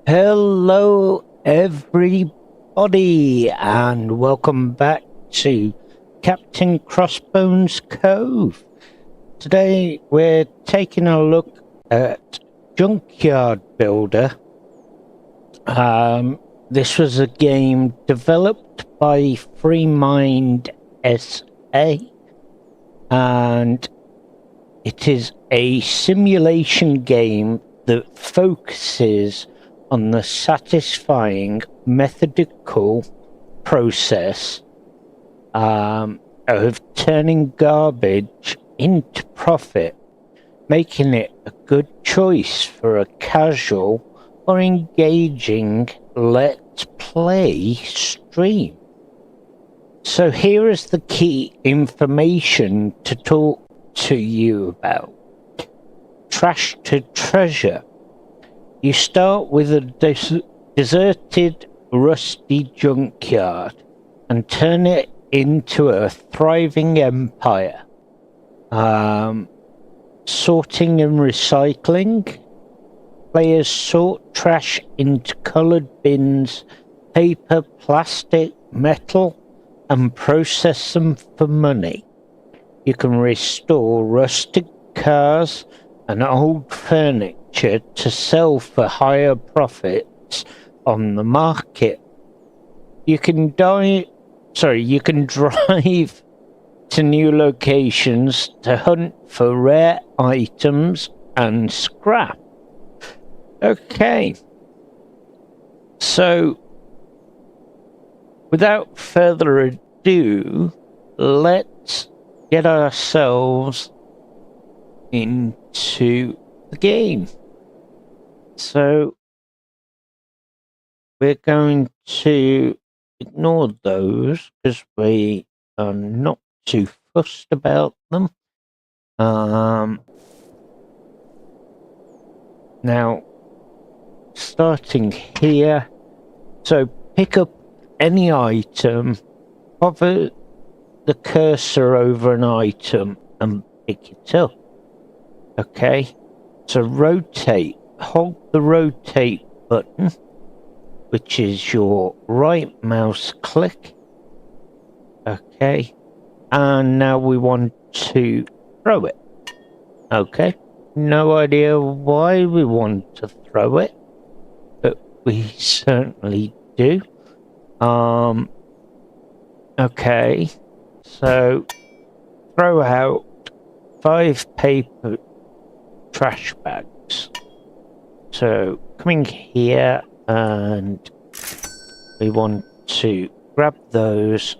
Hello everybody and welcome back to Captain Crossbones Cove. Today we're taking a look at Junkyard Builder. This was a game developed by FreeMind SA and it is a simulation game that focuses on the satisfying methodical process of turning garbage into profit, making it a good choice for a casual or engaging let's play stream. So here is the key information to talk to you about. Trash to treasure. You start with a deserted, rusty junkyard and turn it into a thriving empire. Sorting and recycling. Players sort trash into coloured bins, paper, plastic, metal, and process them for money. You can restore rusted cars and old furniture to sell for higher profits on the market. You can drive to new locations to hunt for rare items and scrap. Okay, so without further ado, let's get ourselves into the game. So we're going to ignore those because we are not too fussed about them. Now, starting here, so pick up any item, hover the cursor over an item and pick it up. Okay, so rotate, hold the rotate button, which is your right mouse click. Okay, and now we want to throw it. Okay, no idea why we want to throw it, but we certainly do. Okay, so throw out 5 paper trash bags. So coming here and we want to grab those.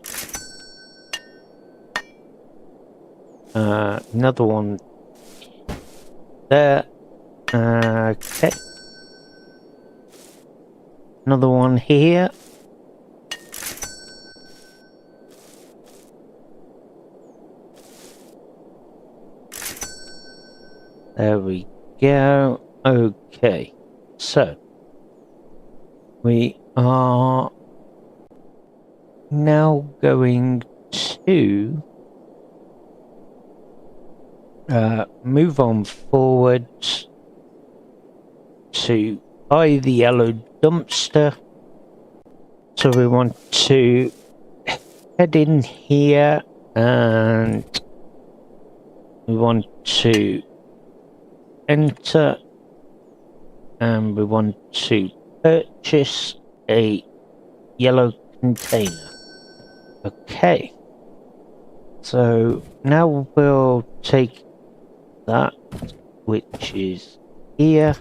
Another one there. Okay. Another one here. There we go. Okay, so we are now going to move on forwards to buy the yellow dumpster. So we want to head in here and we want to enter and we want to purchase a yellow container. Okay, so now we'll take that, which is here.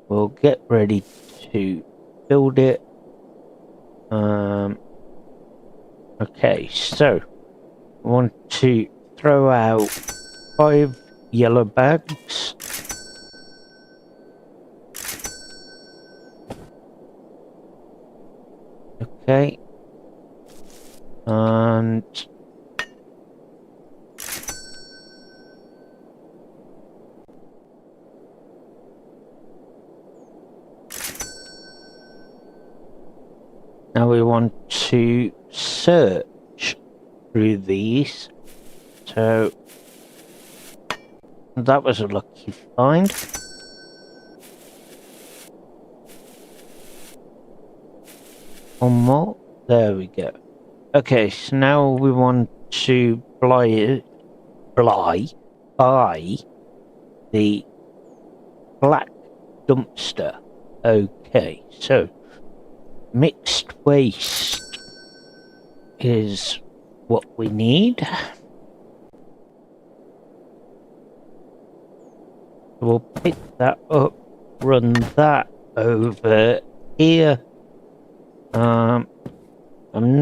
We'll get ready to build it. Okay, so we want to throw out 5 yellow bags. Okay, and now we want to search through these. So that was a lucky find. One more. There we go. Okay, so now we want to buy the black dumpster. Okay, so mixed waste is what we need. We'll pick that up, run that over here. I'm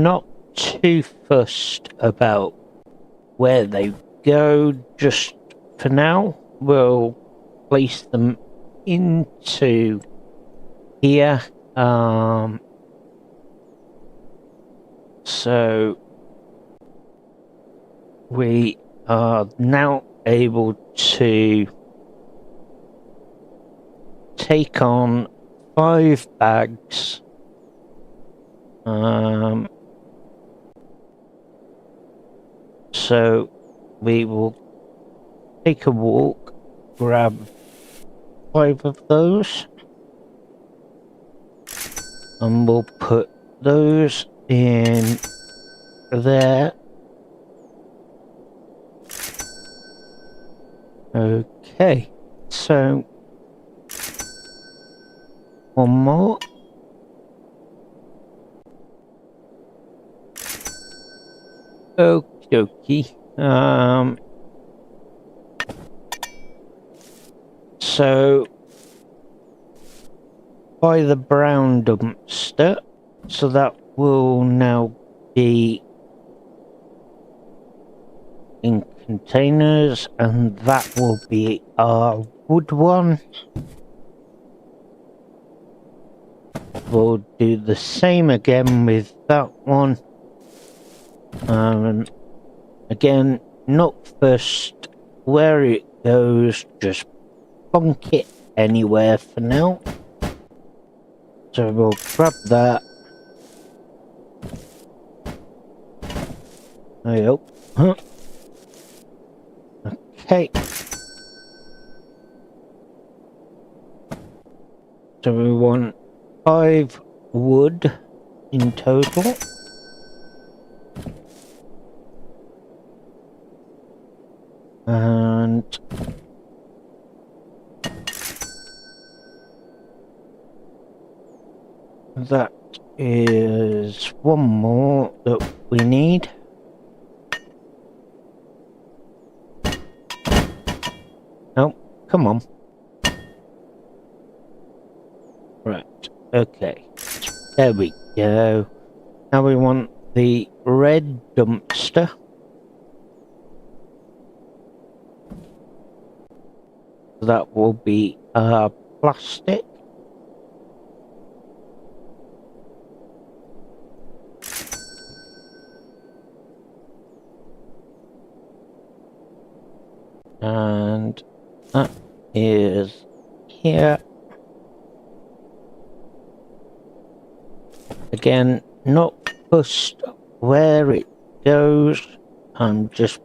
not too fussed about where they go just for now. We'll place them into here. So we are now able to take on 5 bags. So we will take a walk, grab 5 of those, and we'll put those in there. Okay, so one more. Okie dokie. So by the brown dumpster, so that will now be in containers, and that will be our wood one. We'll do the same again with that one. Again, not first where it goes, just bonk it anywhere for now. So we'll grab that. There you go. Huh. Okay. So we want 5 wood in total. And that is one more that we need. Oh, come on. Right, okay. There we go. Now we want the red dumpster. That will be plastic. And that is here. Again, not fussed where it goes. I'm just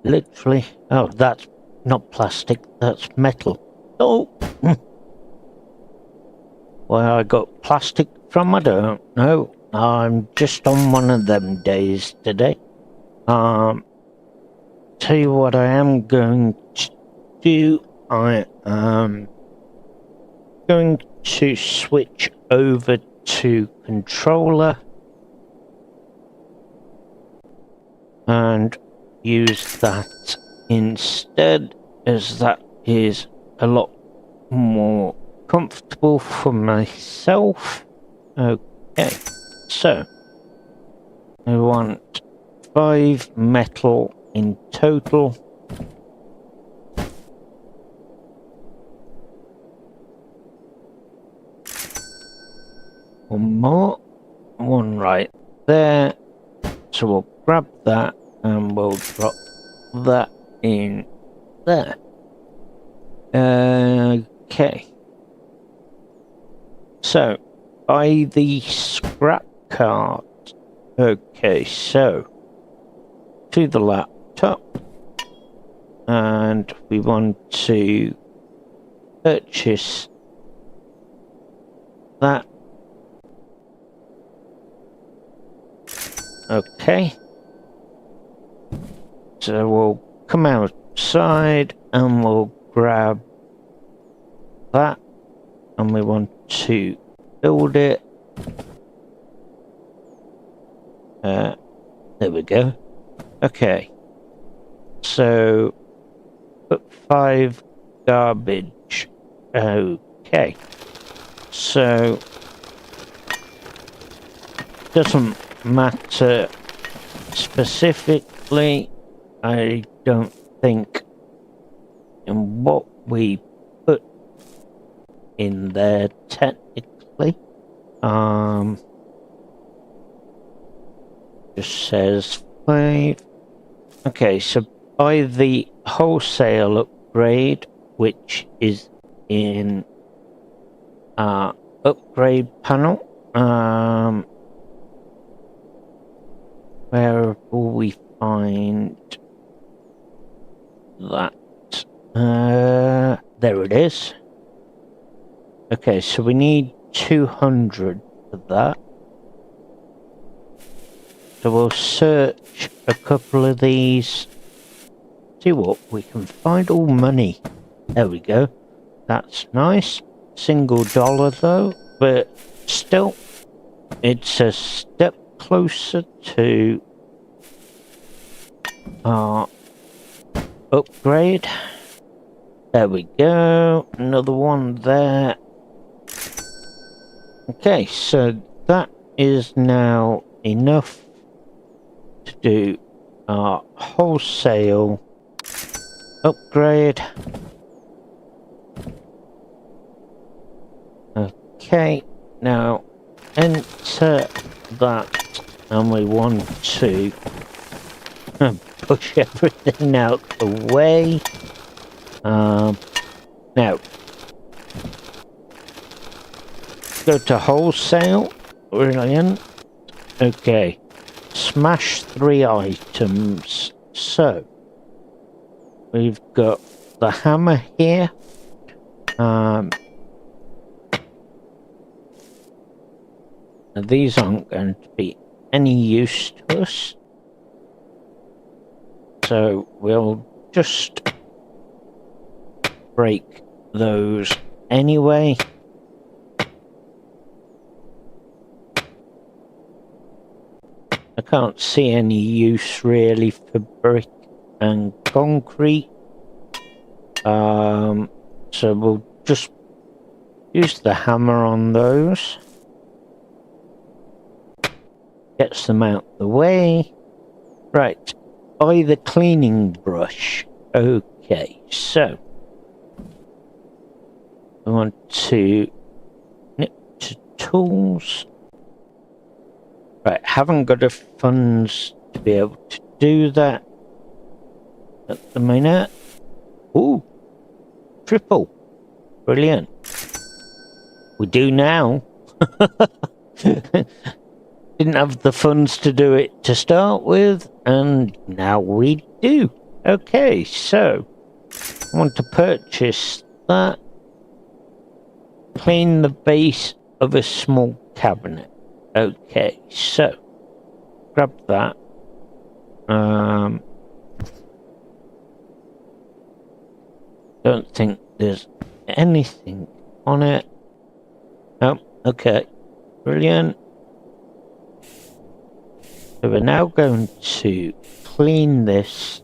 literally... Oh, that's not plastic, that's metal. Oh! Where I got plastic from, I don't know. I'm just on one of them days today. Tell you what I am going to do. I am going to switch over to controller and use that instead, as that is a lot more comfortable for myself. Okay, so I want 5 metal in total. One more, one right there. So we'll grab that and we'll drop that in there. Okay. So, by the scrap cart. Okay, so to the laptop, and we want to purchase that. Okay. So we'll come outside and we'll grab that, and we want to build it. There we go. Okay. So put 5 garbage. Okay. So doesn't matter specifically, I don't think, in what we put in there technically. Just says 5. Okay, so buy the wholesale upgrade, which is in our upgrade panel. Where will we find that? There it is. Okay, so we need 200 for that. So we'll search a couple of these. See what we can find. All money. There we go. That's nice. $1 though, but still, it's a step closer to our upgrade. There we go. Another one there. Okay, so that is now enough to do our wholesale upgrade. Okay, now enter that, and we want to push everything out the way. Now go to wholesale. Brilliant. Okay, smash 3 items. So we've got the hammer here. Now these aren't going to be any use to us, so we'll just break those anyway. I can't see any use really for brick and concrete, so we'll just use the hammer on those. Gets them out the way. Right, buy the cleaning brush. Okay, so we want to nip to tools. Right, haven't got the funds to be able to do that at the minute. Ooh, triple. Brilliant. We do now. Didn't have the funds to do it to start with, and now we do. Okay, so I want to purchase that. Clean the base of a small cabinet. Okay, so grab that. Don't think there's anything on it. Oh, okay. Brilliant. So we're now going to clean this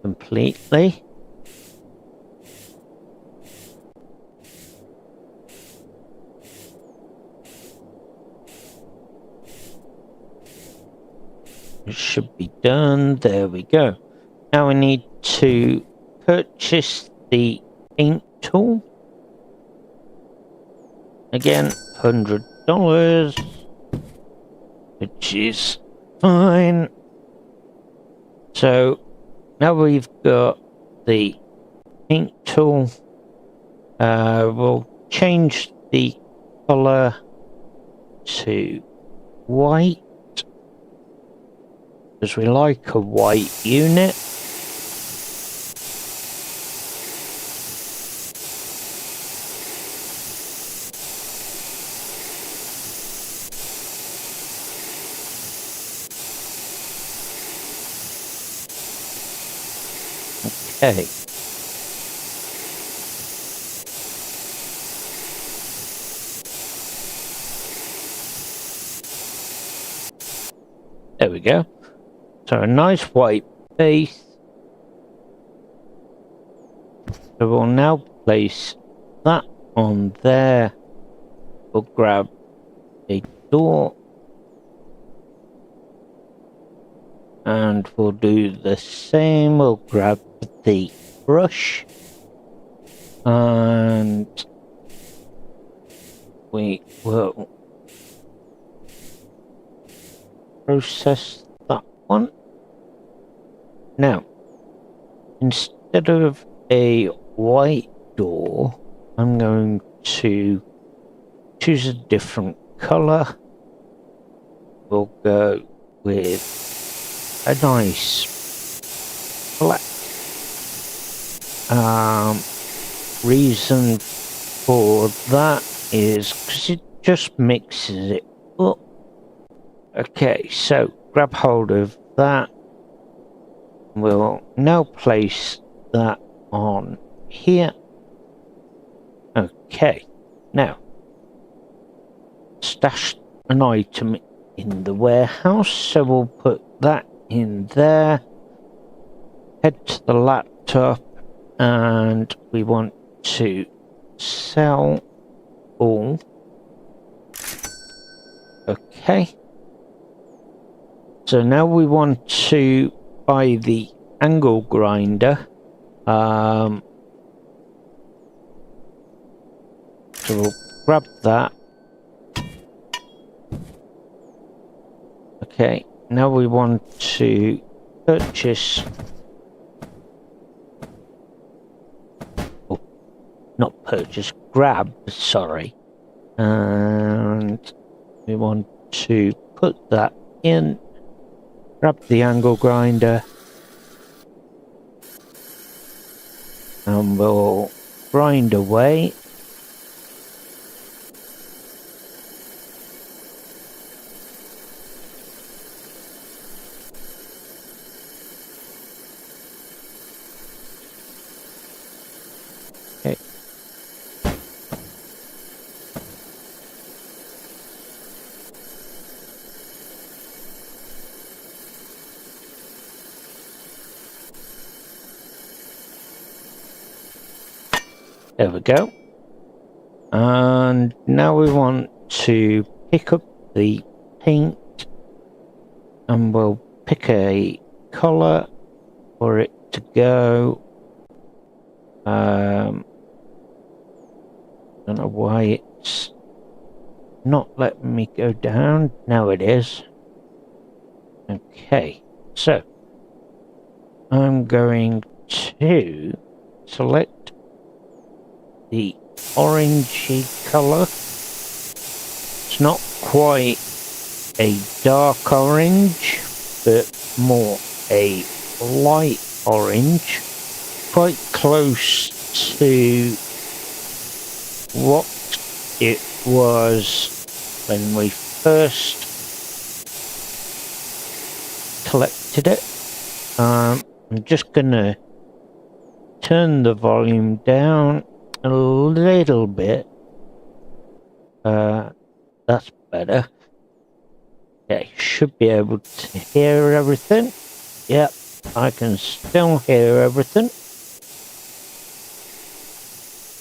completely. It should be done. There we go. Now we need to purchase the paint tool. Again, $100, which is fine. So now we've got the paint tool. We'll change the color to white, because we like a white unit. Okay. There we go. So a nice white base. So we'll now place that on there. We'll grab a door. And we'll do the same. We'll grab the brush. And we will process that one. Now, instead of a white door, I'm going to choose a different color. We'll go with a nice black. Reason for that is because it just mixes it up. Okay, so grab hold of that. We'll now place that on here. Okay, now stash an item in the warehouse, so we'll put that in there. Head to the laptop, and we want to sell all. Okay. So now we want to buy the angle grinder. So we'll grab that. Okay, now we want to purchase. Oh, not purchase, grab, sorry. And we want to put that in. Grab the angle grinder. And we'll grind away. Okay. There we go. And now we want to pick up the paint, and we'll pick a color for it to go. Don't know why it's not letting me go down. Now it is. Okay, so I'm going to select the orangey color. It's not quite a dark orange, but more a light orange, quite close to what it was when we first collected it. I'm just gonna turn the volume down a little bit. That's better. Okay, should be able to hear everything. Yep, I can still hear everything.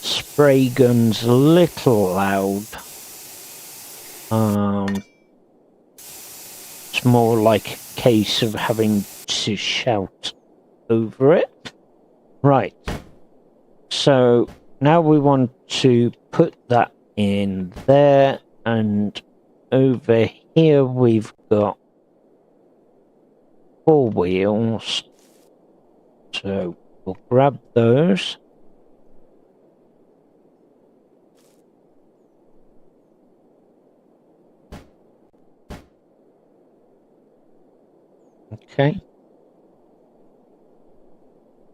Spray gun's a little loud. It's more like a case of having to shout over it. Right. So now we want to put that in there, and over here we've got 4 wheels. So we'll grab those. Okay.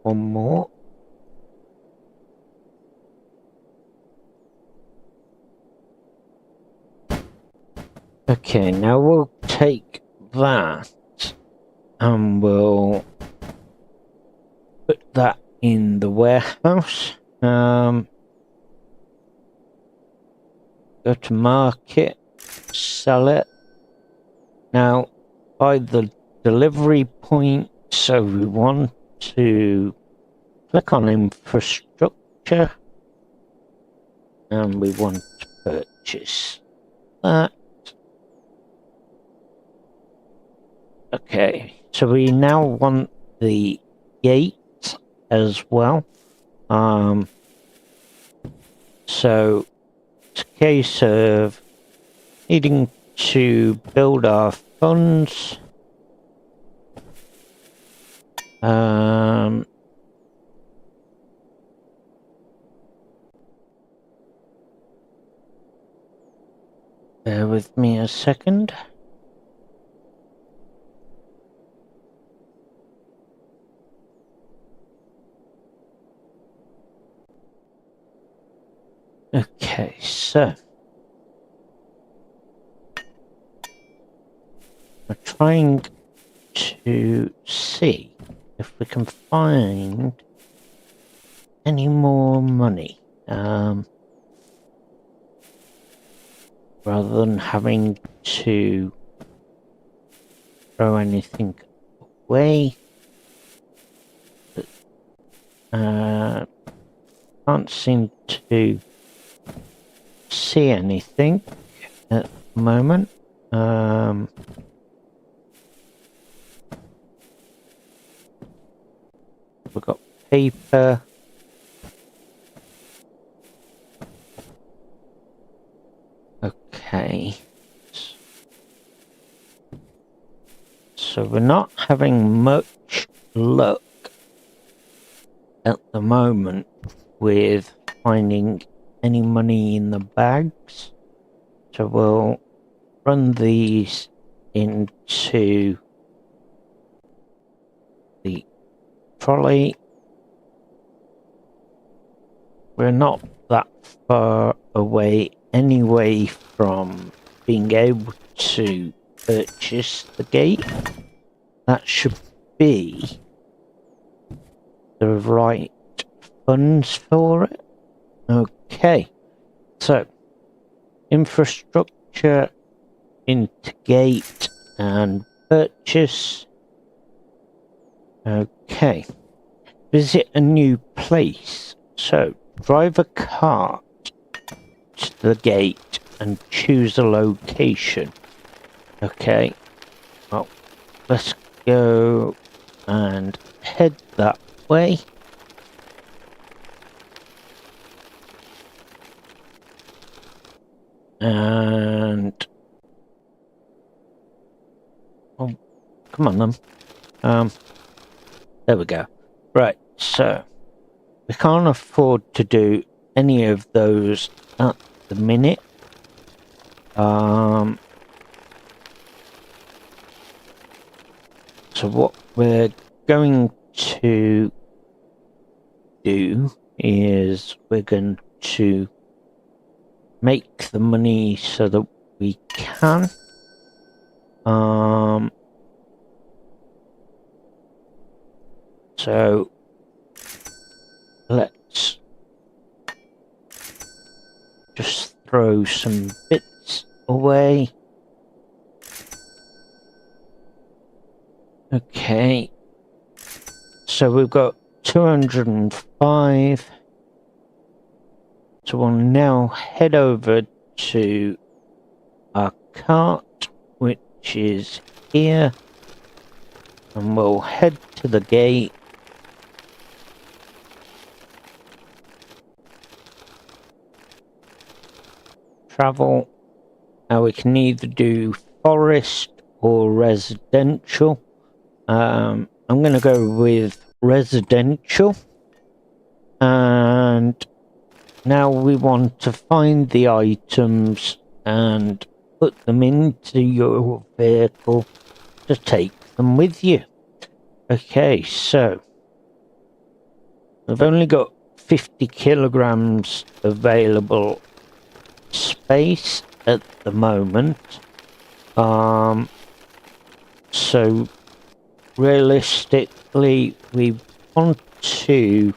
One more. Okay, now we'll take that and we'll put that in the warehouse. Go to market, sell it. Now, by the delivery point, so we want to click on infrastructure and we want to purchase that. Okay, so we now want the gate as well. So it's a case of needing to build our funds. Bear with me a second. Okay, so we're trying to see if we can find any more money, rather than having to throw anything away. Can't seem to see anything at the moment. We've got paper. Okay. So we're not having much luck at the moment with finding any money in the bags. So we'll run these into the trolley. We're not that far away anyway from being able to purchase the gate. That should be the right funds for it. Okay, so infrastructure into gate and purchase. Okay, visit a new place. So drive a cart to the gate and choose a location. Okay, well, let's go and head that way. And oh, come on then. There we go. Right, so we can't afford to do any of those at the minute. So what we're going to do is we're going to make the money so that we can. So let's just throw some bits away. Okay, so we've got 205. So we'll now head over to our cart, which is here, and we'll head to the gate. Travel. Now we can either do forest or residential. I'm going to go with residential, and now we want to find the items and put them into your vehicle to take them with you. Okay, so I've only got 50 kilograms available space at the moment. So realistically, we want to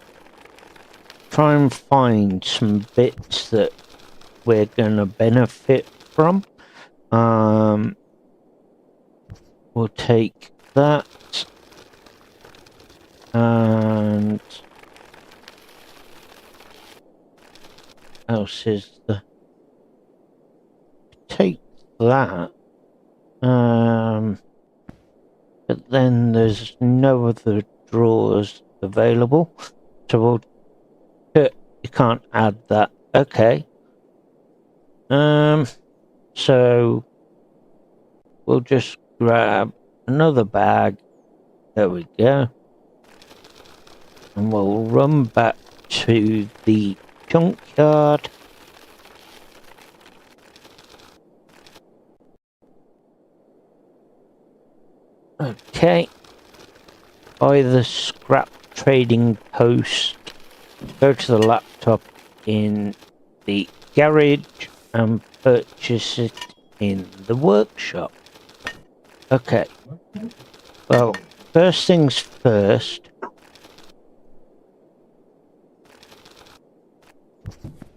try and find some bits that we're gonna benefit from. We'll take that and else is the take that. But then there's no other drawers available, so we'll you can't add that. Okay. So we'll just grab another bag. There we go. And we'll run back to the junkyard. Okay. By the scrap trading post, go to the laptop in the garage and purchase it in the workshop. Okay. Well, first things first.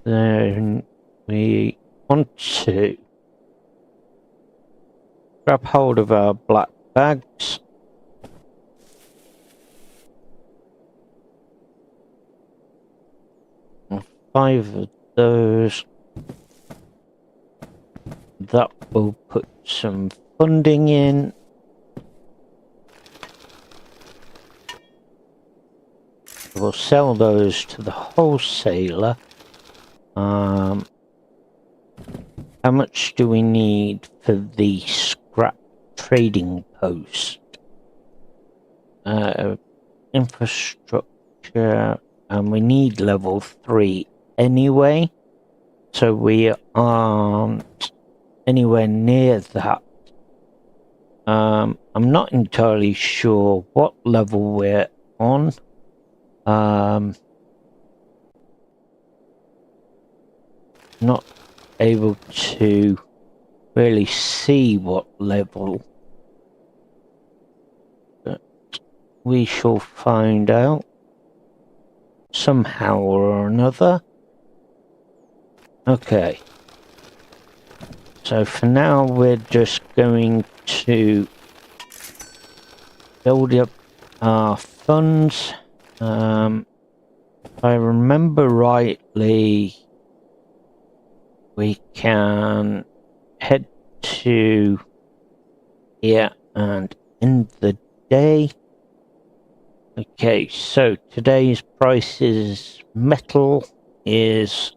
Then we want to grab hold of our black bags. And 5 of those. That will put some funding in. We'll sell those to the wholesaler. How much do we need for the scrap trading post? Infrastructure, and we need level 3 anyway, so we aren't anywhere near that. I'm not entirely sure what level we're on. Not able to really see what level, but we shall find out somehow or another. Okay, so for now we're just going to build up our funds. If I remember rightly, we can head to here and end the day. Okay, so today's prices: metal is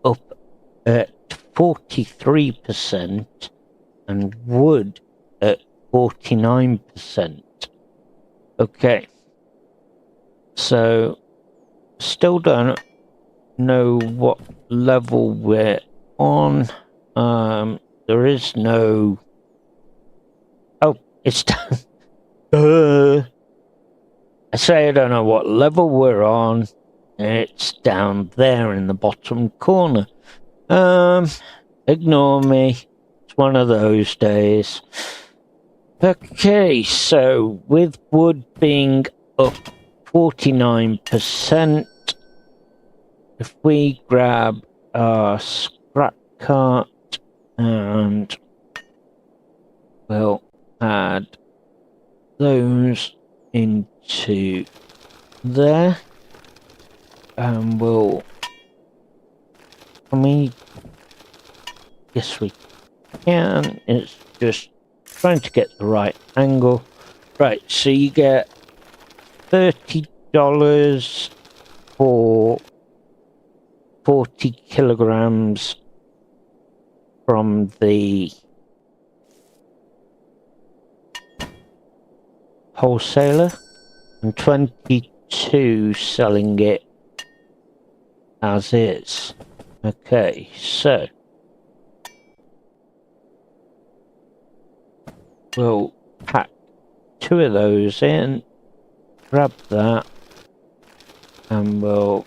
up at 43% and wood at 49%. Okay, so still don't know what level we're on. There is no... Oh, it's down. I say I don't know what level we're on. It's down there in the bottom corner. Ignore me. It's one of those days. Okay, so with wood being up 49%, if we grab our scrap cart and we'll add those into there, and we'll... Yes, we can. It's just trying to get the right angle. Right, so you get $30 for 40 kilograms from the wholesaler and 22 selling it as is. Okay, so we'll pack 2 of those in, grab that, and we'll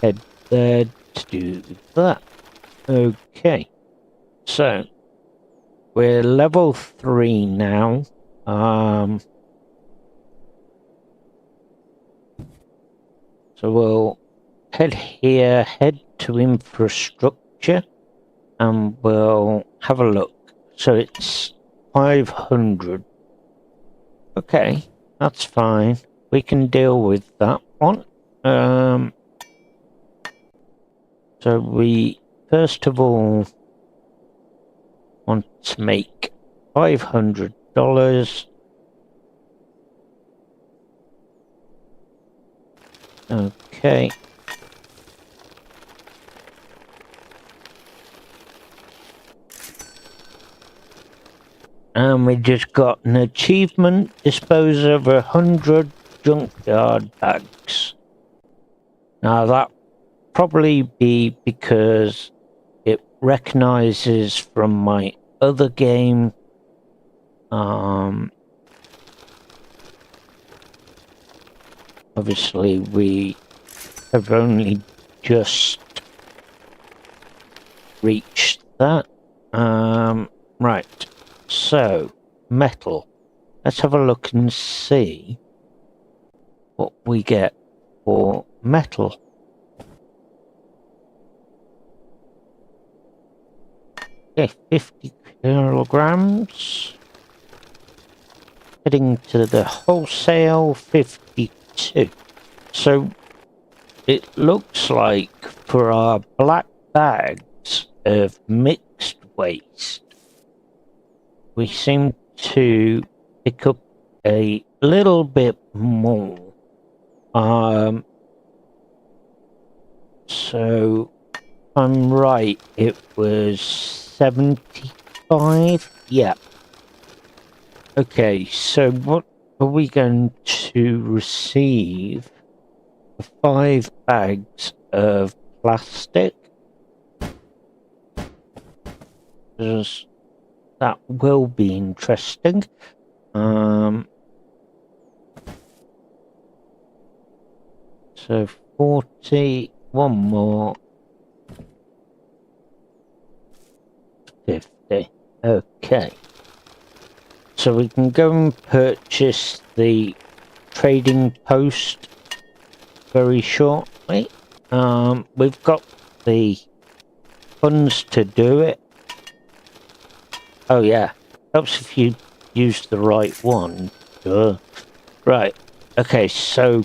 head there to do that. Okay, so we're level 3 now. So we'll head here, head to infrastructure, and we'll have a look. So it's 500. Okay, that's fine. We can deal with that one. So we first of all want to make $500. Okay. And we just got an achievement, dispose of 100 junkyard bags. Now that probably be because it recognizes from my other game obviously we have only just reached that. Right, so metal, let's have a look and see what we get for metal. Okay, 50 kilograms. Heading to the wholesale, 52. So it looks like for our black bags of mixed waste, we seem to pick up a little bit more. So if I'm right, it was 75. Yeah. Okay, so what are we going to receive for 5 bags of plastic? Because that will be interesting. So 40, one more, 50. Okay. So we can go and purchase the trading post very shortly. We've got the funds to do it. Oh yeah, helps if you use the right one. Right, okay, so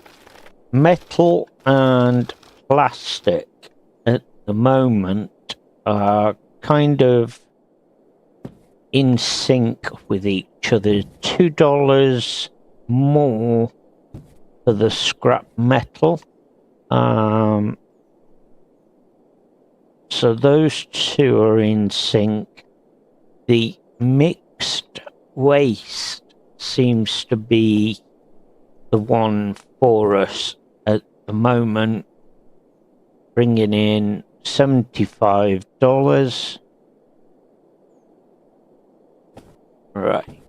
metal and plastic at the moment are kind of in sync with each other. $2 more for the scrap metal. So those two are in sync. The mixed waste seems to be the one for us at the moment, bringing in $75. Right,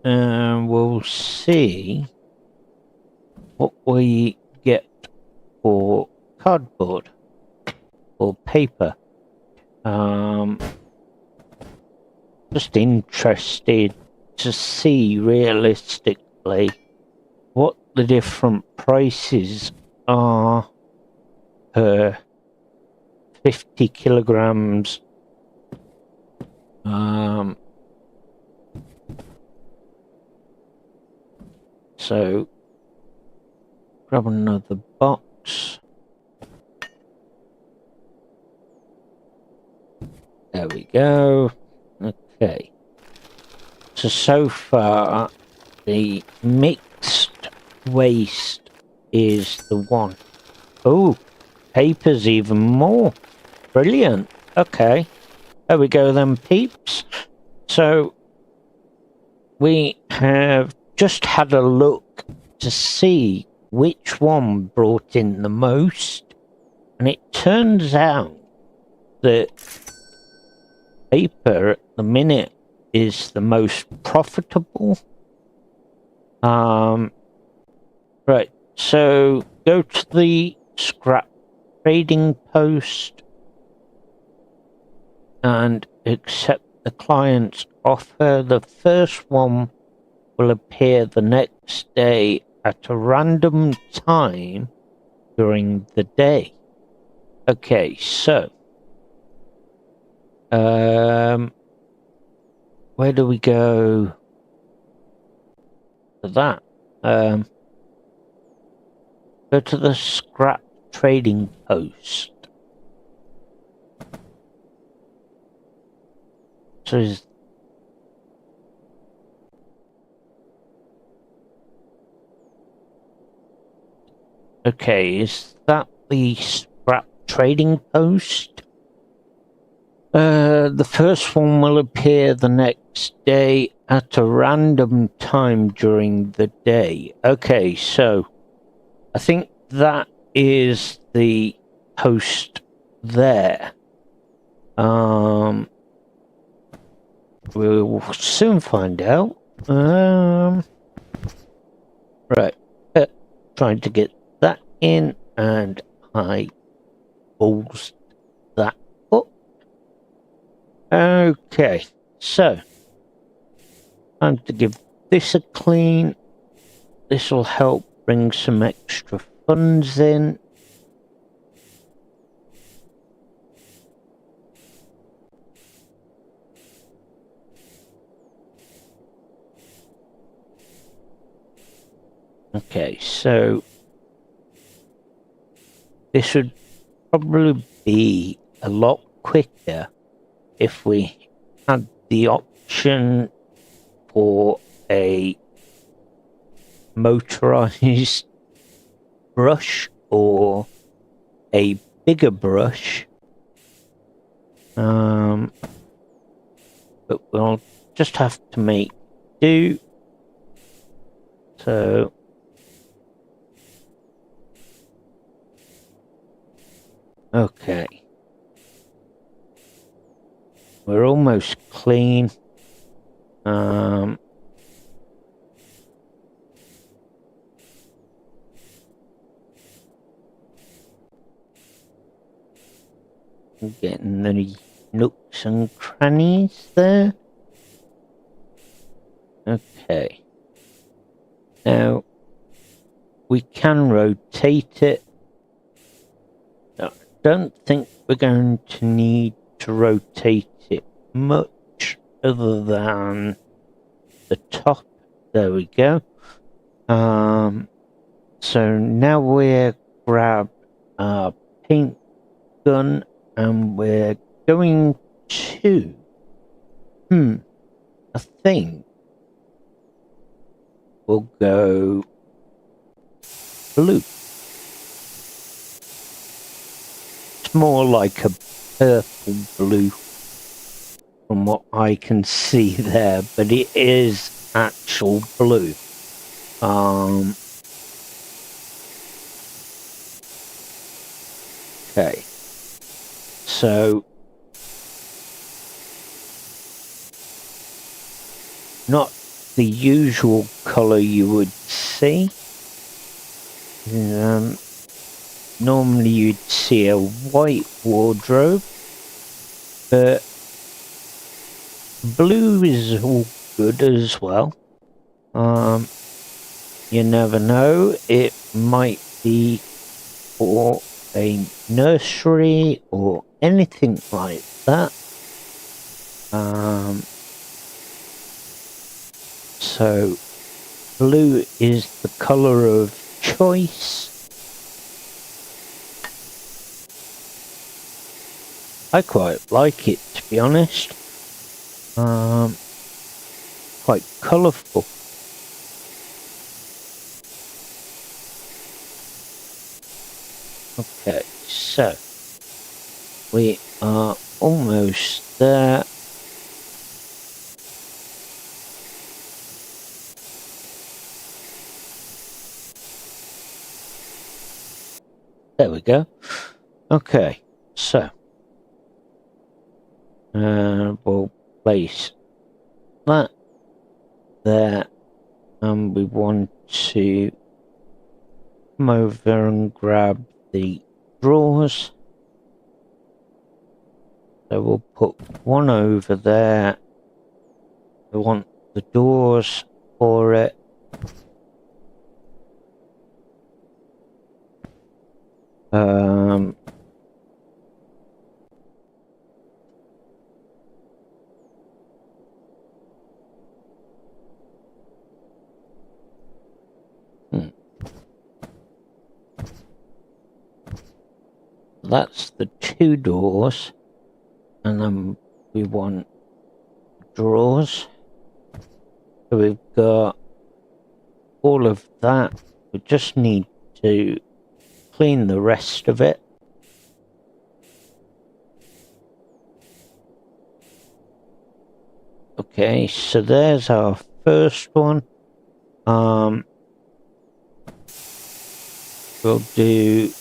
we'll see what we get for cardboard or paper. Just interested to see realistically what the different prices are per 50 kilograms. So grab another box. There we go. Okay. So far, the mixed waste is the one. Oh, paper's even more. Brilliant. Okay. There we go then, peeps. So we have just had a look to see which one brought in the most, and it turns out that paper at the minute is the most profitable. Right, so go to the scrap trading post and accept the client's offer. The first one will appear the next day at a random time during the day. Okay, so where do we go for that? Go to the scrap trading post. So okay, is that the scrap trading post? The first one will appear the next day at a random time during the day. Okay, so I think that is the post there. We'll soon find out. Right. Trying to get that in, and I balls that up. Okay, so time to give this a clean. This will help bring some extra funds in. Okay, so this would probably be a lot quicker if we had the option for a motorized brush or a bigger brush. But we'll just have to make do. So okay, we're almost clean. Getting the nooks and crannies there. Okay. Now we can rotate it. I don't think we're going to need to rotate it much other than the top. There we go. So now we're grab our paint gun and we're going to I think we'll go blue. It's more like a purple blue from what I can see there, but it is actual blue. Okay, so not the usual color you would see. Normally you'd see a white wardrobe, but blue is all good as well. You never know, it might be for a nursery or anything like that. So blue is the color of choice. I quite like it, to be honest. Quite colourful. Okay, so we are almost there. There we go. Okay, so we'll place that there, and we want to come over and grab the drawers. So we'll put one over there. We want the doors for it. Um, That's the 2 doors, and then we want drawers. So we've got all of that. We just need to clean the rest of it. Okay, so there's our first one. We'll do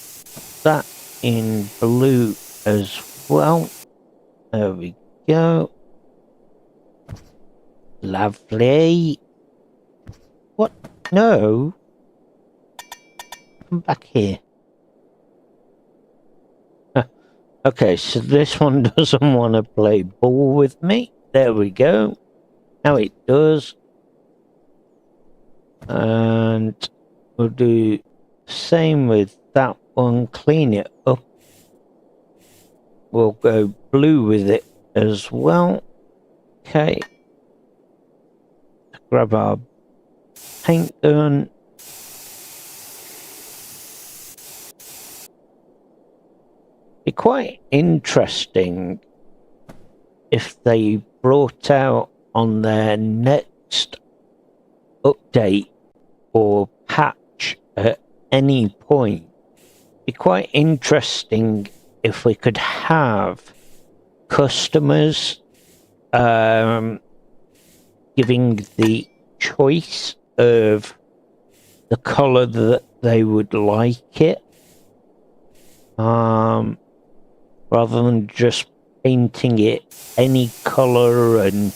that in blue as well. There we go. Lovely. What? No. Come back here. Okay, so this one doesn't want to play ball with me. There we go. Now it does. And we'll do the same with that one. Clean it up. We'll go blue with it as well. Okay. Grab our paint gun. Be quite interesting if they brought out on their next update or patch at any point. Be quite interesting if we could have customers giving the choice of the color that they would like it, rather than just painting it any color and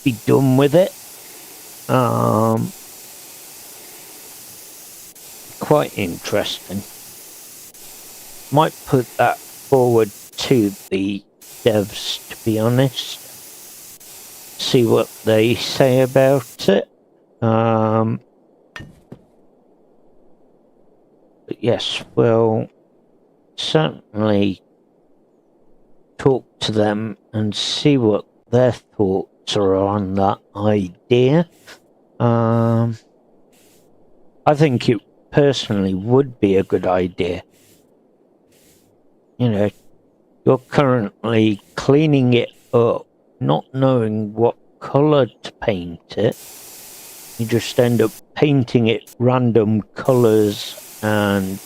be done with it. Quite interesting. Might put that forward to the devs, to be honest. See what they say about it. But yes, we'll certainly talk to them and see what their thoughts are on that idea. I think it personally would be a good idea. You know, you're currently cleaning it up, not knowing what colour to paint it. You just end up painting it random colours and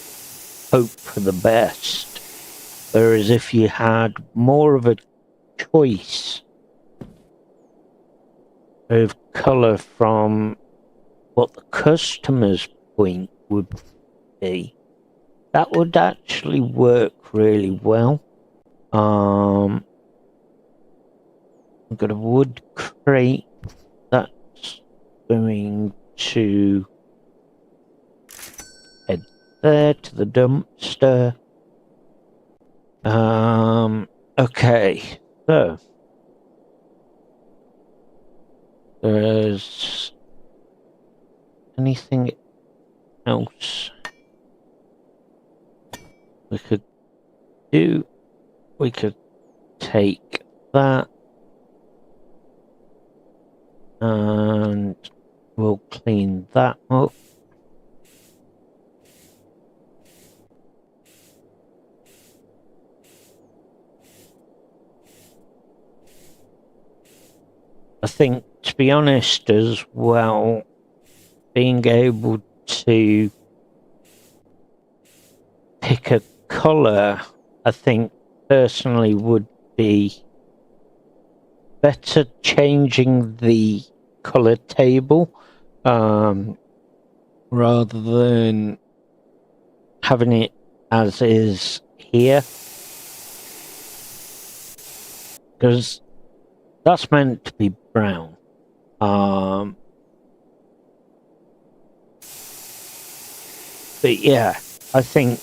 hope for the best. Whereas if you had more of a choice of colour from what the customer's point would be, that would actually work really well. I've got a wood crate that's going to head there to the dumpster. Okay, so there's anything else we could do? We could take that and we'll clean that up. I think, to be honest as well, being able to pick a colour, I think personally would be better changing the colour table rather than having it as is here, because that's meant to be brown. But yeah, I think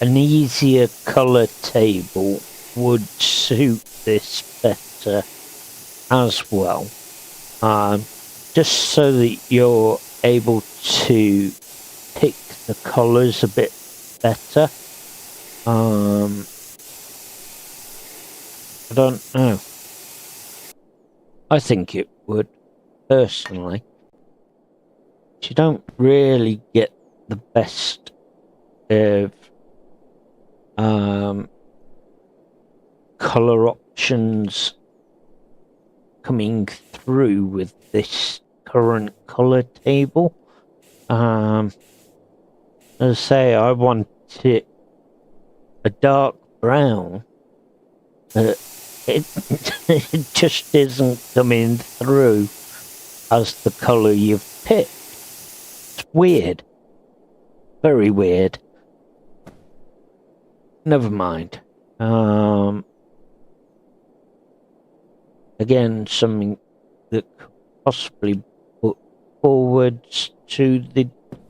an easier colour table would suit this better as well. Just so that you're able to pick the colours a bit better. I don't know. I think it would, personally. You don't really get the best of colour options coming through with this current colour table. As I say, I want it a dark brown, but it just isn't coming through as the colour you've picked. It's weird. Very weird. Never mind. Again, something that could possibly put forwards to the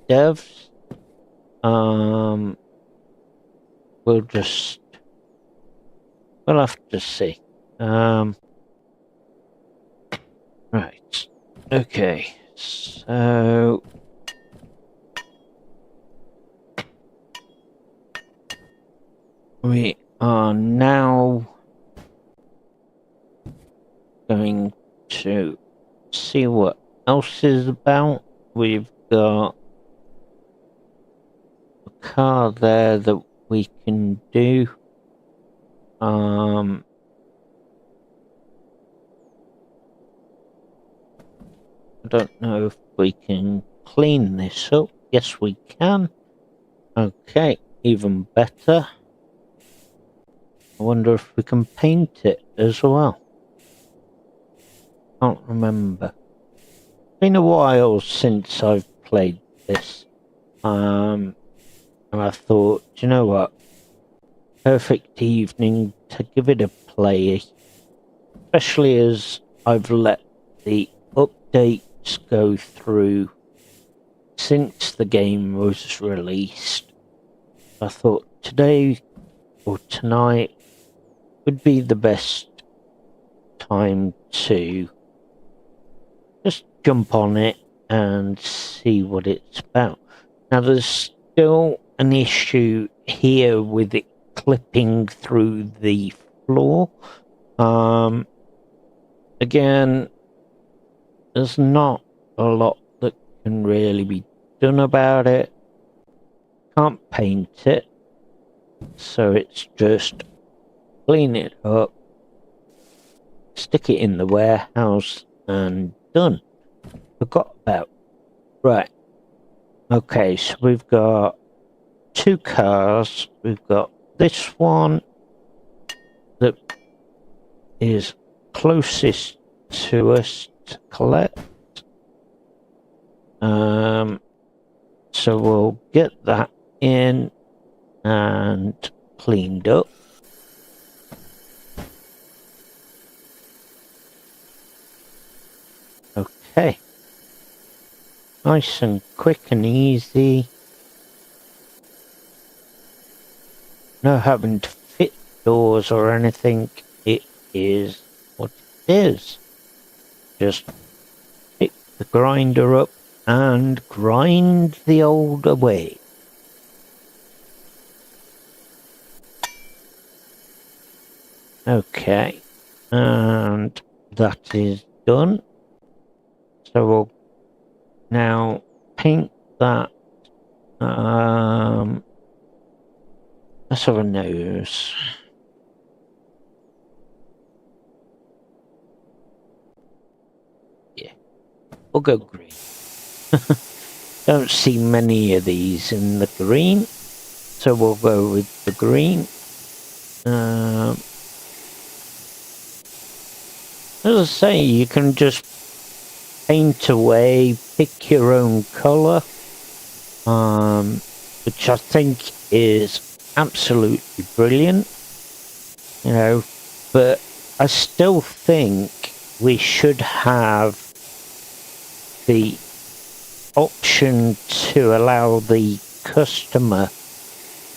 devs. We'll have to see. Right. Okay. So we are now going to see what else is about. We've got a car there that we can do. I don't know if we can clean this up. Yes, we can. Okay, even better. I wonder if we can paint it as well. Can't remember. It's been a while since I've played this. And I thought, you know what? Perfect evening to give it a play. Especially as I've let the updates go through since the game was released. I thought today or tonight would be the best time to just jump on it and see what it's about. Now there's still an issue here with it clipping through the floor. Again, there's not a lot that can really be done about it. Can't paint it, so it's just clean it up, stick it in the warehouse, and done. Forgot about. Right. Okay, so we've got two cars. We've got this one that is closest to us to collect. So we'll get that in and cleaned up. Okay. Nice and quick and easy. No having to fit doors or anything. It is what it is. Just pick the grinder up and grind the old away. Okay, and that is done. So we'll now paint that. Let's have a nose. Yeah, we'll go green. Don't see many of these in the green, so we'll go with the green. As I say, you can just paint away, pick your own colour, which I think is absolutely brilliant, you know, but I still think we should have the option to allow the customer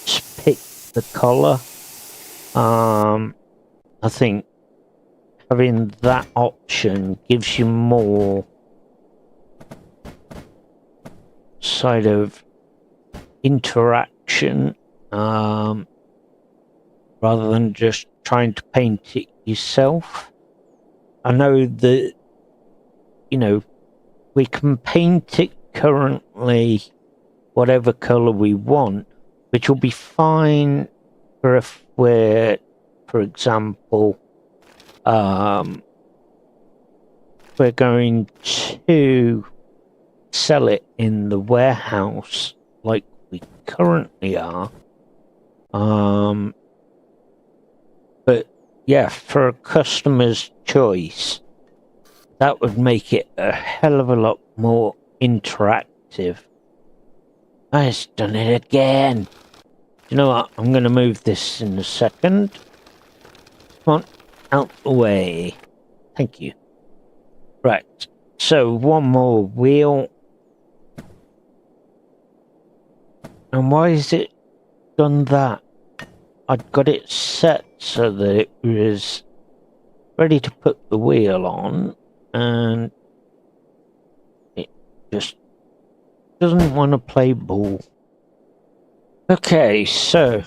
to pick the colour. I think having that option gives you more side of interaction rather than just trying to paint it yourself. I know that, you know, we can paint it currently whatever color we want, which will be fine for if we're, for example, we're going to sell it in the warehouse like we currently are. But yeah, for a customer's choice, that would make it a hell of a lot more interactive. I've done it again. You know what? I'm going to move this in a second. Come on, out the way. Thank you. Right, so one more wheel. And why is it done that? I'd got it set so that it was ready to put the wheel on, and it just doesn't want to play ball. Okay, so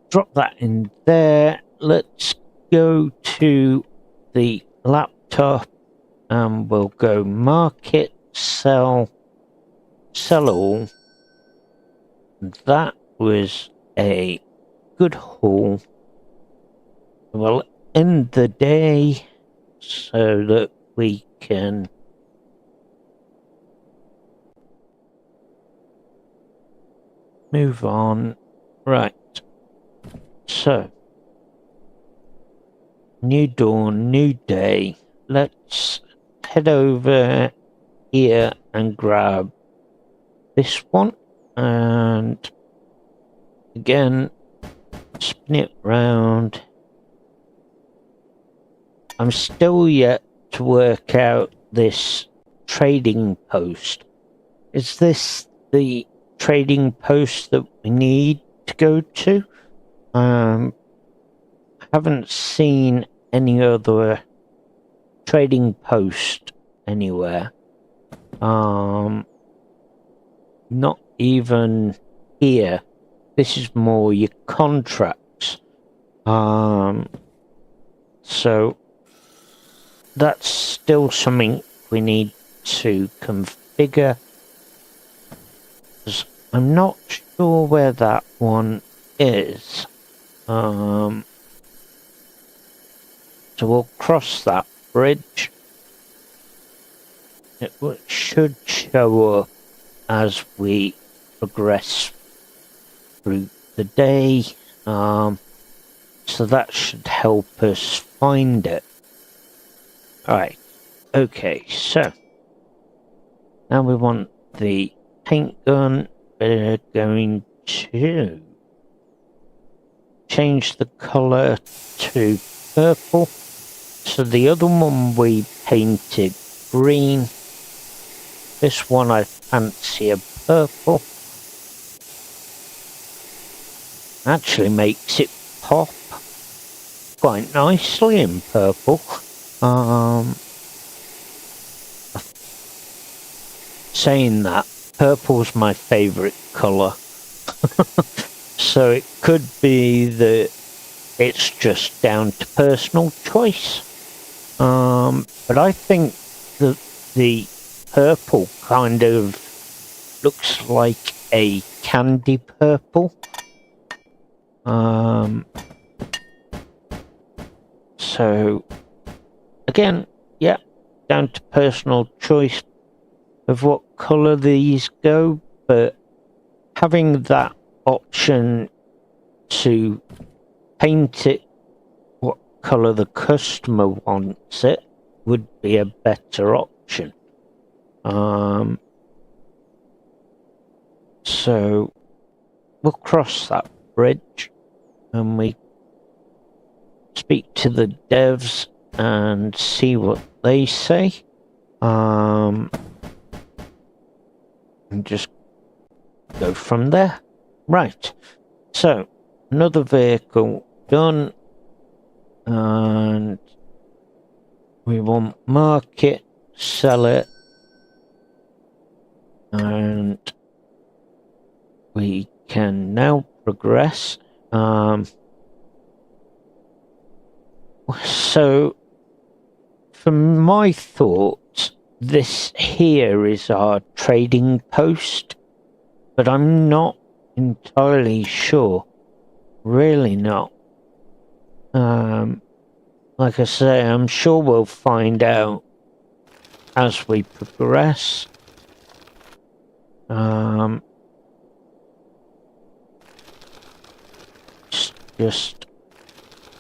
drop that in there. Let's go to the laptop and we'll go market, sell all. That was a good haul. We'll end the day so that we can move on. Right. So, new dawn, new day. Let's head over here and grab this one. And again, spin it round. I'm still yet to work out this trading post. Is this the trading post that we need to go to? I haven't seen any other trading post anywhere. Not even here. This is more your contracts. So that's still something we need to configure. I'm not sure where that one is. So we'll cross that bridge. It should show up as we progress through the day. So that should help us find it. Alright, okay, so now we want the paint gun. We're going to change the color to purple. So the other one we painted green. This one I fancy a purple. Actually makes it pop quite nicely in purple. Saying that, purple's my favourite colour. So it could be that it's just down to personal choice. But I think that the purple kind of looks like a candy purple. So again, yeah, down to personal choice of what colour these go, but having that option to paint it what colour the customer wants it would be a better option. So we'll cross that bridge and we speak to the devs and see what they say. And just go from there. Right. So another vehicle done, and we want market, sell it, and we can now progress. So, from my thoughts, this here is our trading post, but I'm not entirely sure. Really not. Like I say, I'm sure we'll find out as we progress. Just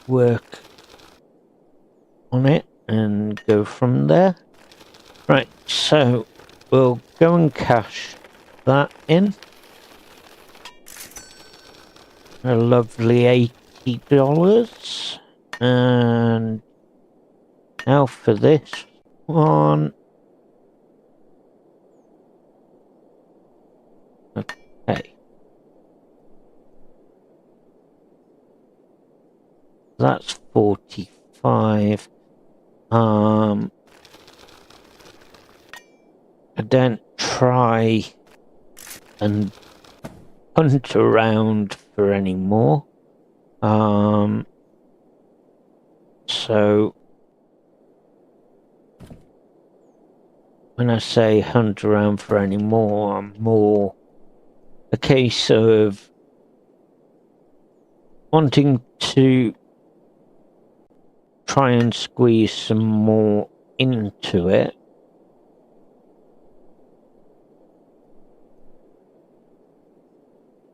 work on it and go from there. Right, so we'll go and cash that in. A lovely $80. And now for this one. Okay. That's 45. I don't try and hunt around for any more. So when I say hunt around for any more, I'm more a case of wanting to try and squeeze some more into it.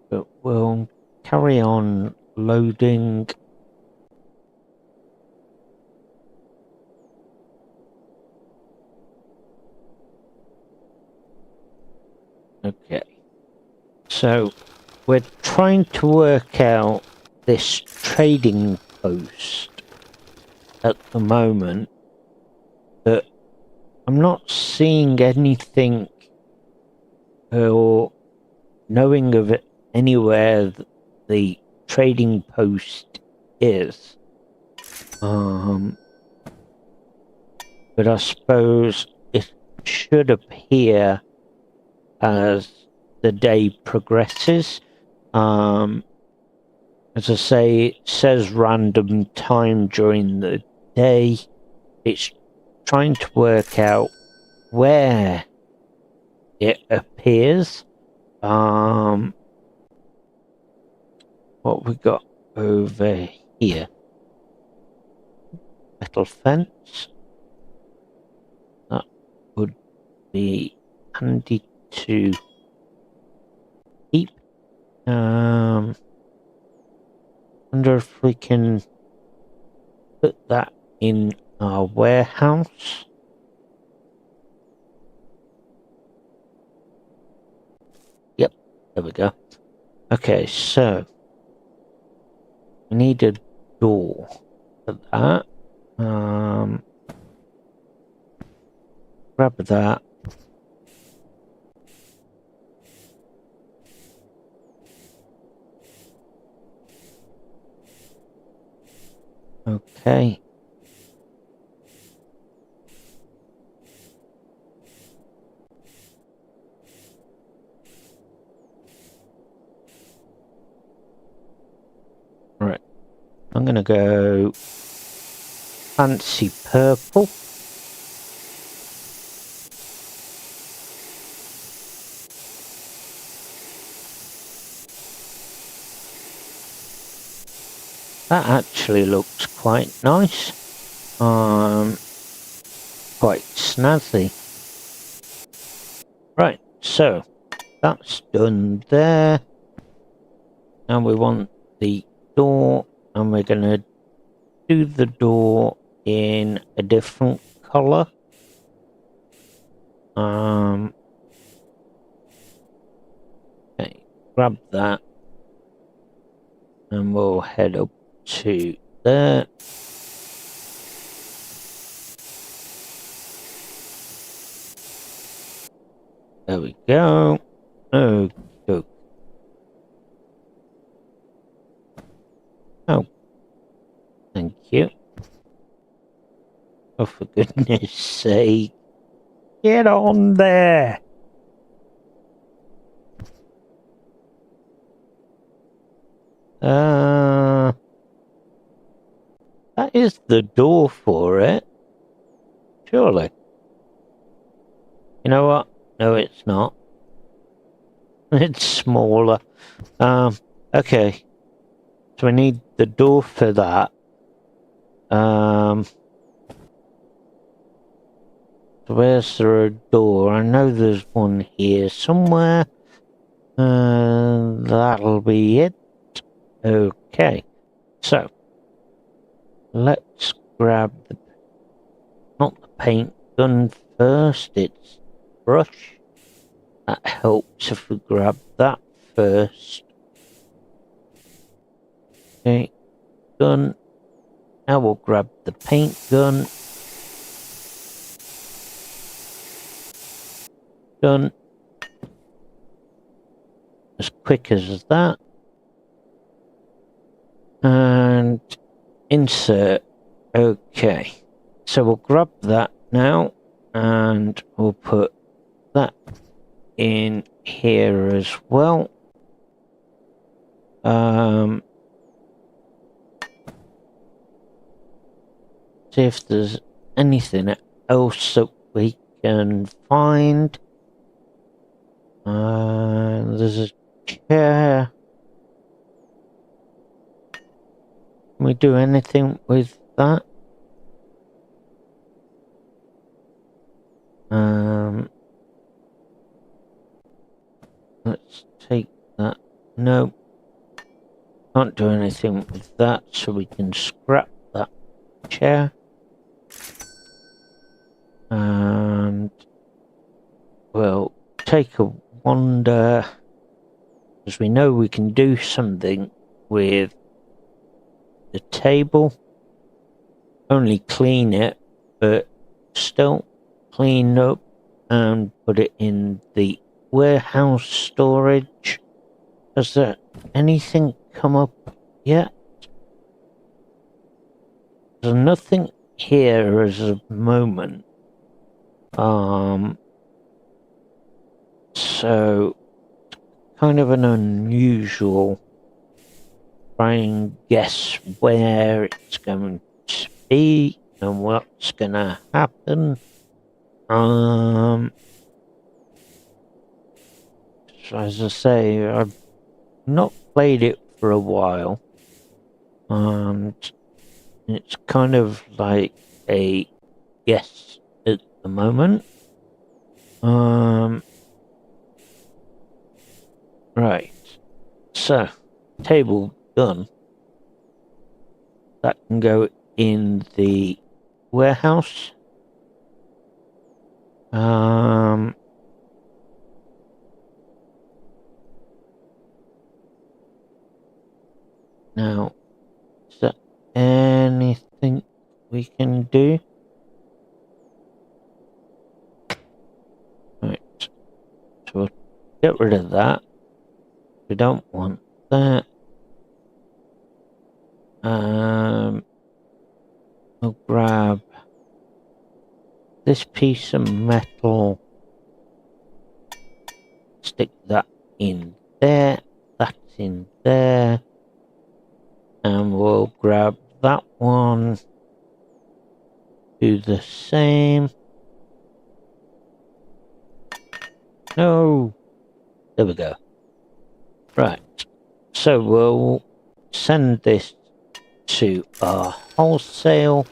But we'll carry on loading. Okay. So we're trying to work out this trading post at the moment, but I'm not seeing anything or knowing of it anywhere that the trading post is. But I suppose it should appear as the day progresses. As I say, it says random time during the day. It's trying to work out where it appears. What we got over here? Metal fence. That would be handy to keep. Wonder if we can put that in our warehouse. Yep, there we go. Okay, so we need a door for that. Grab that. Okay. Right. I'm gonna go fancy purple. That actually looks quite nice. Quite snazzy. Right, so that's done there. Now we want the door, and we're gonna do the door in a different color. Okay, grab that, and we'll head up to there. There we go. Oh, oh, thank you. Oh, for goodness sake. Get on there. That is the door for it. Surely. You know what? No, it's not. It's smaller. Okay. So we need the door for that. So where's there a door? I know there's one here somewhere. That'll be it. Okay. So let's grab the not the paint gun first, it's brush. That helps if we grab that first. Okay, gun. Now we'll grab the paint gun. Done. As quick as that. And insert. Okay. So we'll grab that now and we'll put that in here as well. See if there's anything else that we can find. There's a chair. Can we do anything with that? Let's take that. No. Can't do anything with that, so we can scrap that chair. And we'll take a wander, because we know we can do something with the table. Only clean it, but still clean up and put it in the warehouse storage. Has there anything come up yet? There's nothing here as a moment. So kind of an unusual. Try and guess where it's going to be and what's gonna happen. So as I say, I've not played it for a while, and it's kind of like a guess at the moment. Right, so table done. That can go in the warehouse. Now, is there anything we can do? Right, so we'll get rid of that. We don't want that. We'll grab this piece of metal, stick that in there, that's in there, and we'll grab that one, do the same. No, there we go. Right, so we'll send this to our wholesale.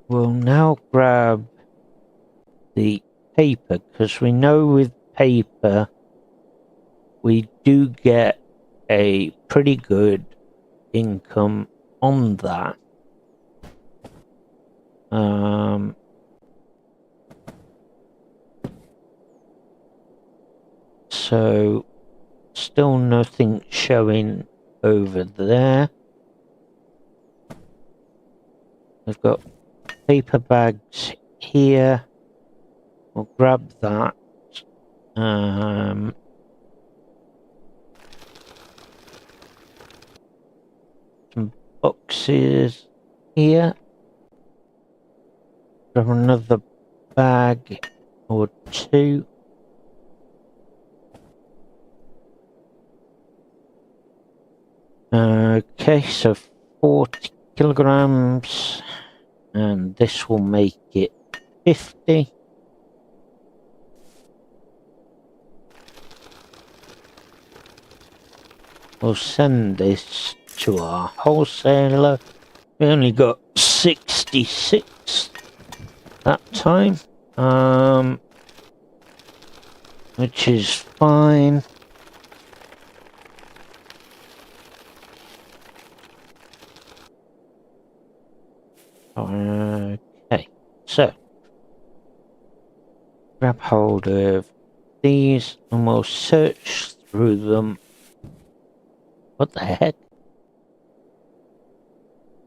We'll now grab the paper, because we know with paper we do get a pretty good income on that. So still nothing showing over there. We've got paper bags here. We'll grab that. Some boxes here. Grab another bag or two. Okay, so 40 kilograms, and this will make it 50. We'll send this to our wholesaler. We only got 66 that time, which is fine. Okay, so grab hold of these and we'll search through them. What the heck?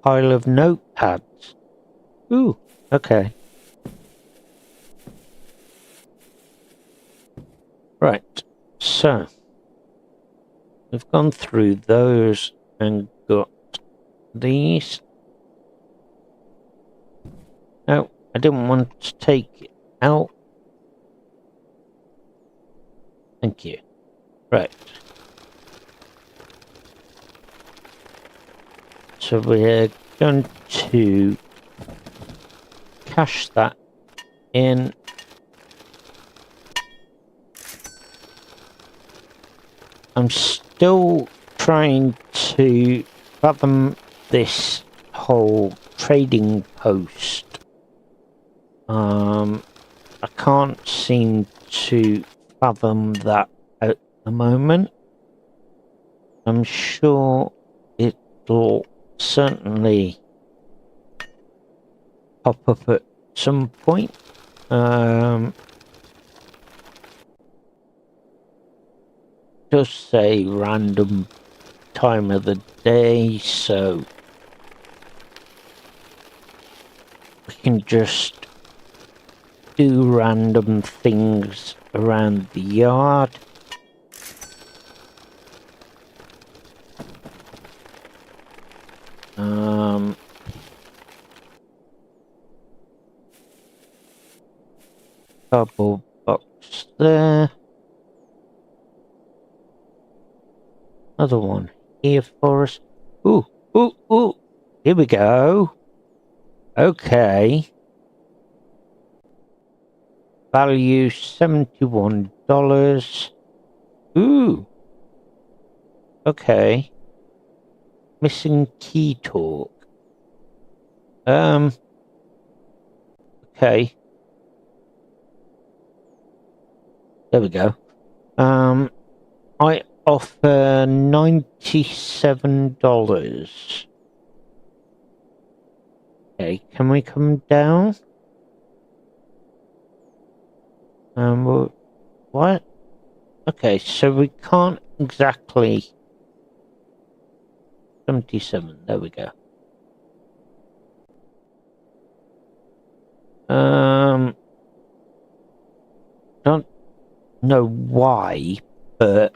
Pile of notepads. Ooh, okay. Right, so we've gone through those and got these. No, I didn't want to take it out. Thank you. Right. So we're going to cash that in. I'm still trying to fathom this whole trading post. I can't seem to fathom that at the moment. I'm sure it'll certainly pop up at some point. Just say random time of the day, so we can just do random things around the yard. Cardboard box there. Another one here for us. Ooh, ooh, ooh. Here we go. Okay. Value $71. Ooh. Okay. Missing key talk. Okay. There we go. I offer $97. Okay, can we come down? What? Okay, so we can't exactly. 77, there we go. Don't know why, but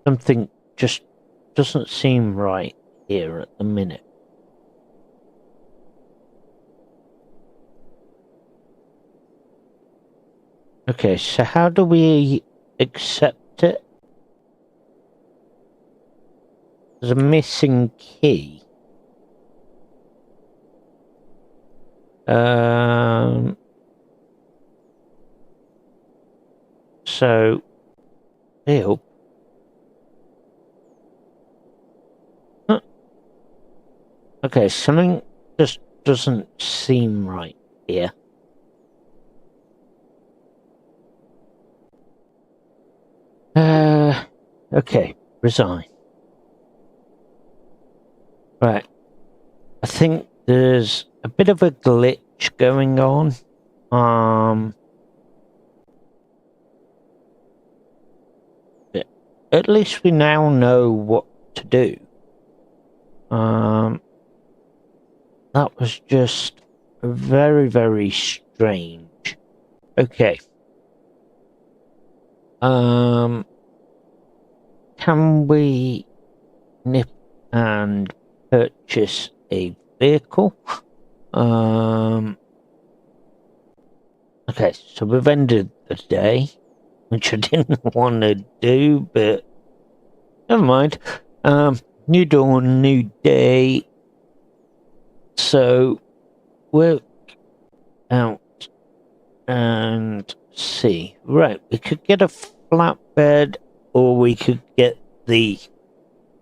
something just doesn't seem right here at the minute. Okay, so how do we accept it? There's a missing key. So, ew. Huh. Okay, something just doesn't seem right here. Okay, resign. Right. I think there's a bit of a glitch going on. At least we now know what to do. That was just very, very strange. Okay. Can we nip and purchase a vehicle. Okay, so we've ended the day, which I didn't want to do, but never mind. New dawn, new day. So work out and see. Right, we could get a flatbed, or we could get the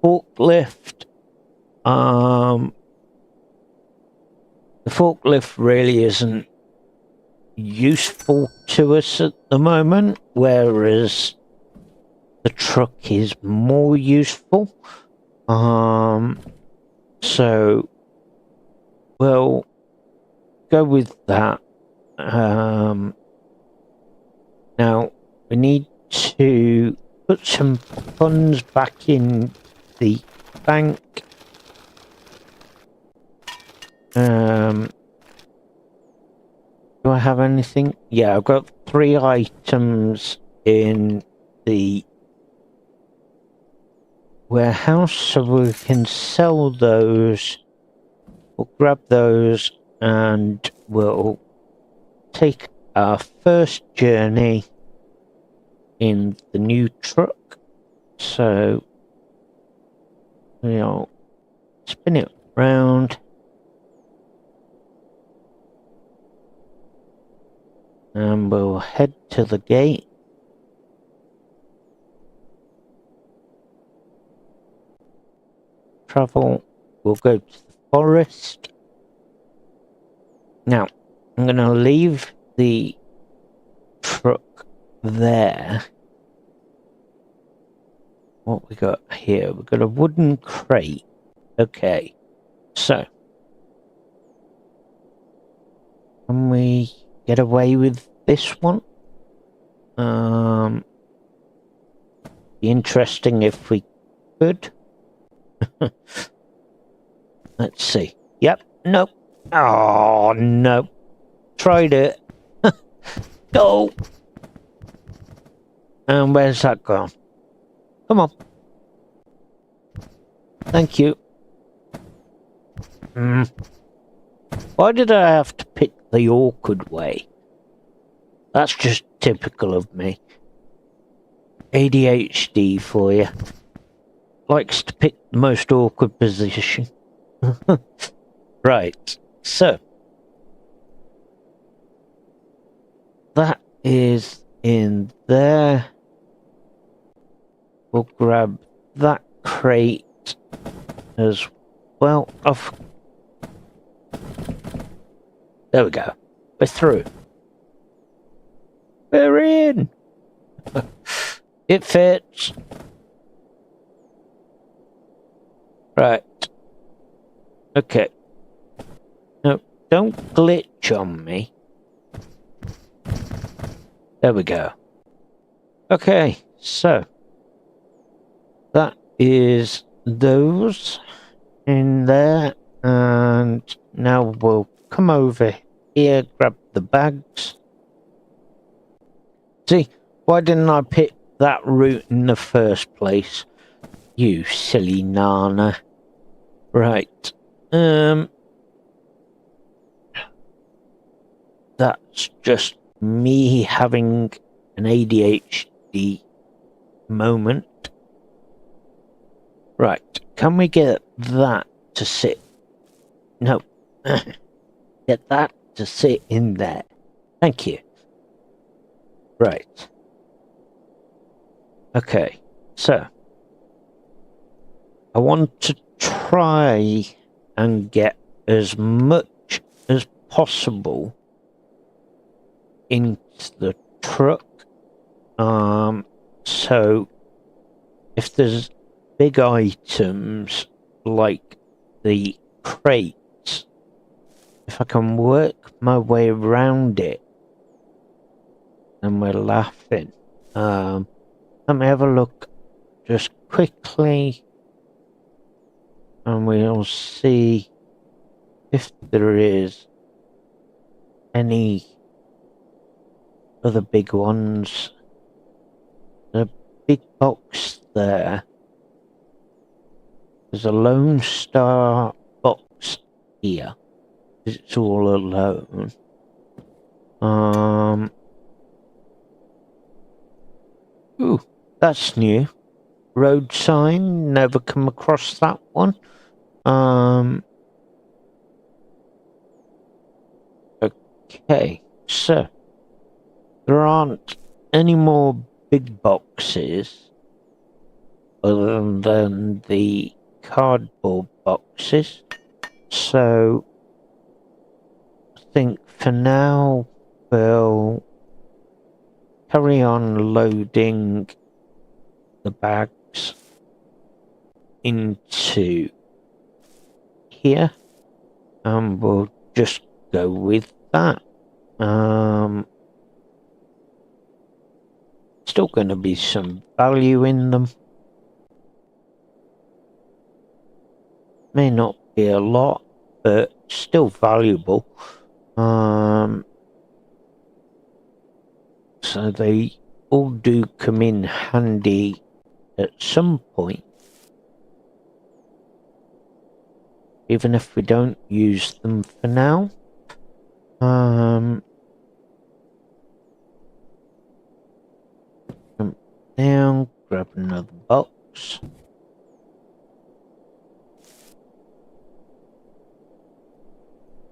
forklift. The forklift really isn't useful to us at the moment, whereas the truck is more useful. So we'll go with that. Now we need to put some funds back in the bank. Do I have anything? Yeah, I've got 3 items in the warehouse, so we can sell those. We'll grab those and we'll take our first journey in the new truck. So we'll spin it round. And we'll head to the gate. Travel. We'll go to the forest. Now, I'm going to leave the truck there. What we got here? We've got a wooden crate. Okay. So, can we get away with this one? Be interesting if we could. Let's see. Yep. Nope. Oh, no. Tried it. Go. And where's that gone? Come on. Thank you. Why did I have to pick the awkward way? That's just typical of me. ADHD for you. Likes to pick the most awkward position. Right, so that is in there. We'll grab that crate as well. There we go. We're through. We're in. It fits. Right. Okay. No, don't glitch on me. There we go. Okay, so that is those in there, and now we'll come over here, grab the bags. See, why didn't I pick that route in the first place? You silly nana. Right. That's just me having an ADHD moment. Right. Can we get that to sit? No. Get that to sit in there. Thank you. Right. Okay. So, I want to try and get as much as possible into the truck. So if there's big items like the crates, if I can work my way around it, then we're laughing. Let me have a look just quickly, and we'll see if there is any other big ones. The big box there. There's a Lone Star box here. It's all alone. Ooh, that's new. Road sign, never come across that one. Okay, so there aren't any more big boxes other than the cardboard boxes. So I think for now we'll carry on loading the bags into here, and we'll just go with that. Still going to be some value in them. May not be a lot, but still valuable. So they all do come in handy at some point. Even if we don't use them for now. Jump down, grab another box.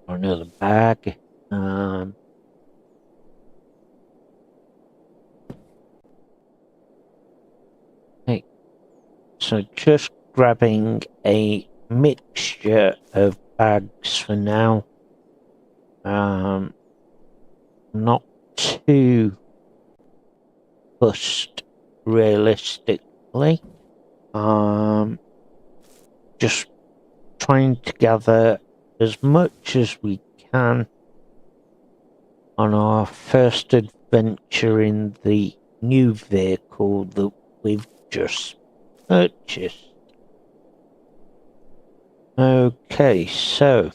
Or another bag. Okay. So just grabbing a mixture of bags for now. Not too fussed realistically. Just trying to gather as much as we can on our first adventure in the new vehicle that we've just purchased. Okay, so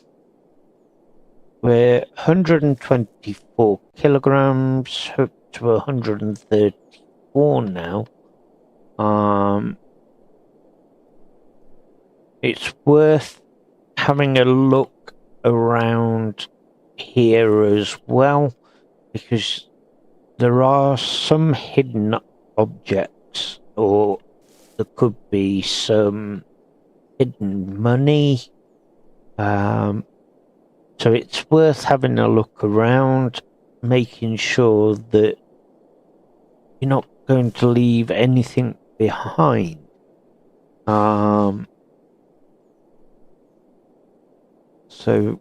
we're 124 kilograms, up to 134 now. It's worth having a look around here as well, because there are some hidden objects, or there could be some hidden money. So it's worth having a look around, making sure that you're not going to leave anything behind. So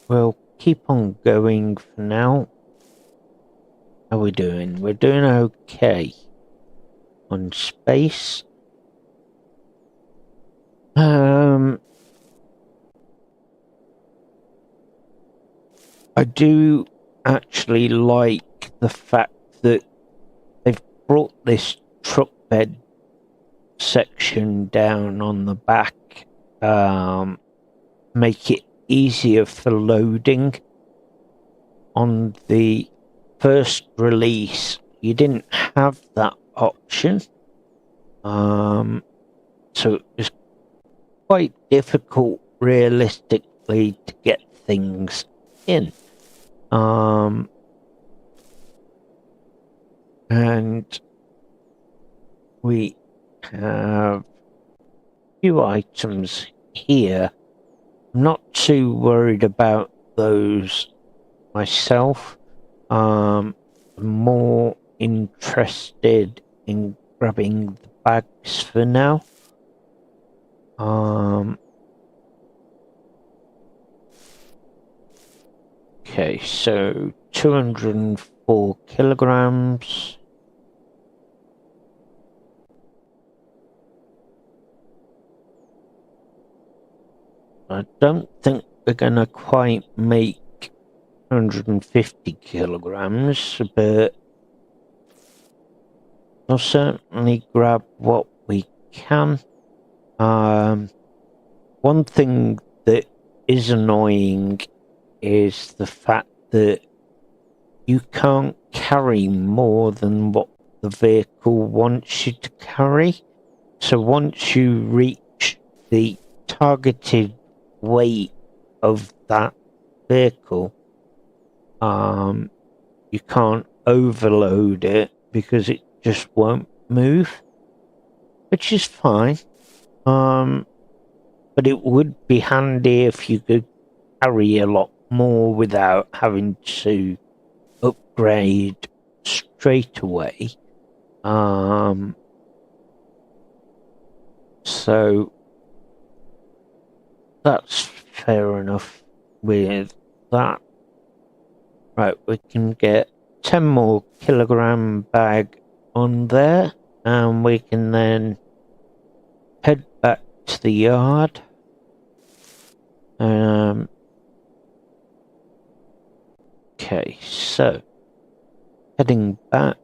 we'll keep on going for now. How are we doing? We're doing okay on space. I do actually like the fact that they've brought this truck bed section down on the back, make it easier for loading. On the first release, you didn't have that option, so it was quite difficult realistically to get things in. And we have a few items here. I'm not too worried about those myself. I'm more interested in grabbing the bags for now. Okay, so 204 kilograms. I don't think we're gonna quite make 150 kilograms, but I'll certainly grab what we can. One thing that is annoying is the fact that you can't carry more than what the vehicle wants you to carry. So once you reach the targeted weight of that vehicle, you can't overload it because it just won't move, which is fine. But it would be handy if you could carry a lot more without having to upgrade straight away. So that's fair enough with that. Right, we can get 10 more kilogram bag on there, and we can then head back to the yard. Okay, so heading back,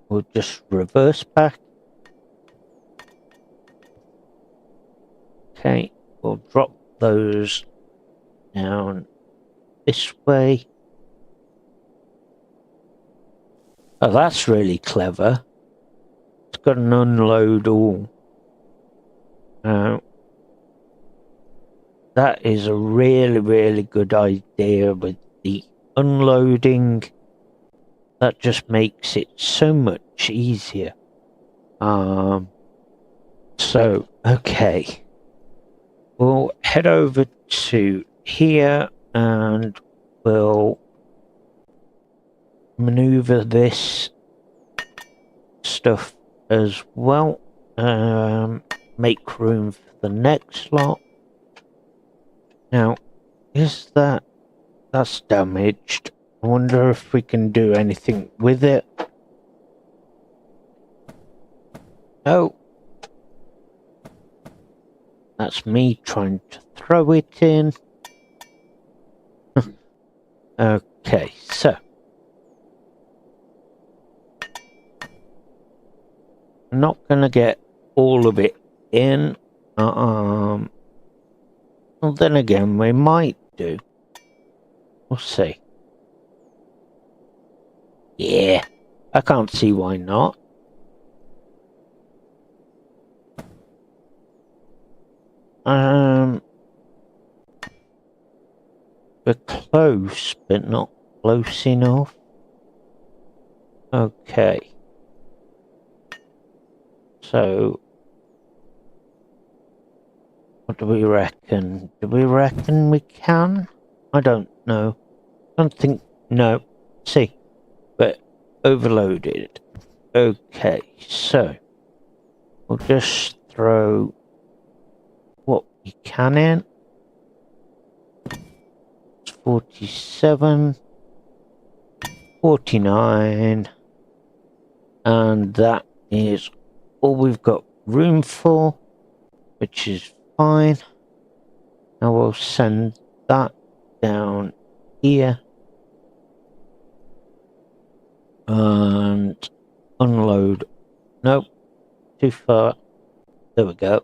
we'll just reverse back. Okay, we'll drop those down this way. Oh, that's really clever. It's got an unload all. That is a really, really good idea with the unloading. That just makes it so much easier. So, okay. We'll head over to here and we'll maneuver this stuff as well. Make room for the next lot. Now, is that's damaged? I wonder if we can do anything with it. Oh. That's me trying to throw it in. Okay, so. I'm not gonna get all of it in. Well, then again, we might do. We'll see. Yeah, I can't see why not. We're close, but not close enough. Okay. So, what do we reckon? Do we reckon we can? I don't know. I don't think... No. See. But overloaded. Okay, so we'll just throw what we can in. It's 47, 49, and that is all we've got room for, which is fine. Now we'll send that down here and unload. Nope, too far. There we go.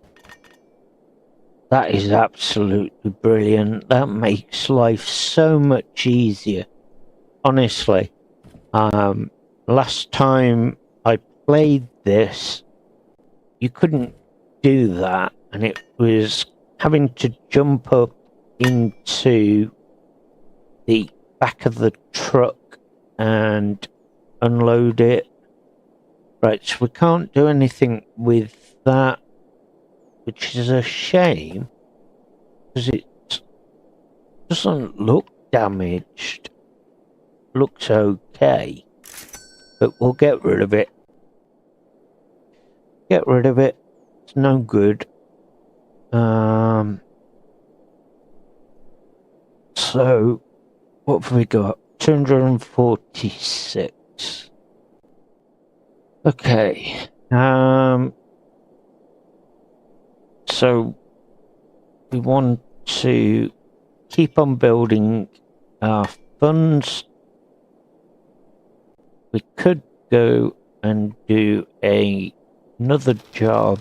That is absolutely brilliant. That makes life so much easier. Honestly, last time I played this, you couldn't do that, and it was having to jump up into the back of the truck and unload it. Right, so we can't do anything with that, which is a shame, because it doesn't look damaged. Looks okay, but we'll get rid of it. Get rid of it. It's no good. So, what have we got? 246. Okay. So, we want to keep on building our funds. We could go and do another job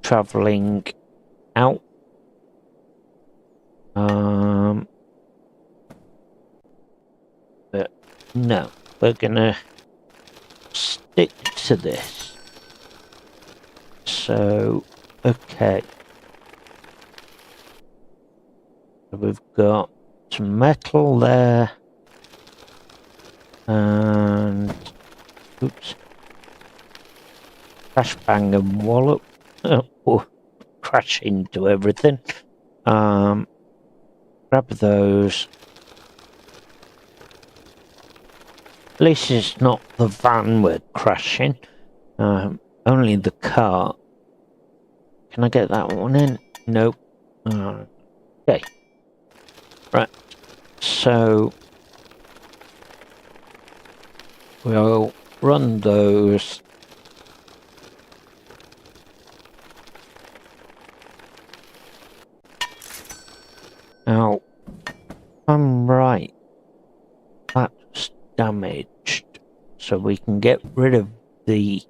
traveling out. But no, we're gonna stick to this. So, okay. So we've got some metal there. And oops. Crash bang and wallop. Oh, crash into everything. Grab those. At least it's not the van we're crashing. Only the car. Can I get that one in? Nope. Okay. Right. So we'll run those. Now, I'm right. That's damaged. So we can get rid of the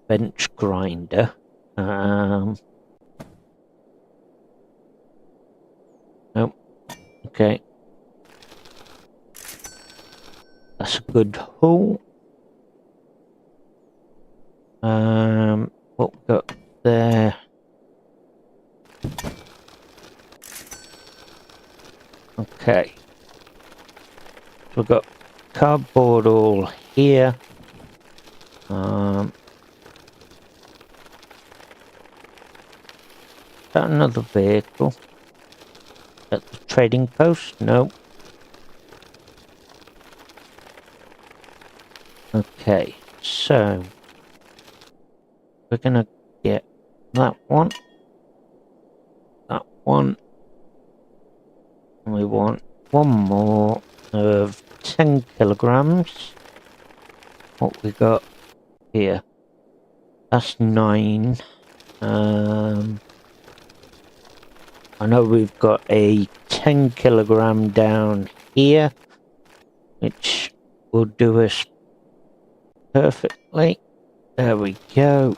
bench grinder. Nope. Okay. That's a good haul. What we got there? Okay. So we've got cardboard all here. Is that another vehicle? At the trading post? No. Okay, so we're gonna get that one, and we want one more of 10 kilograms. What we got here? That's 9. I know we've got a 10 kilogram down here, which will do us perfectly. There we go.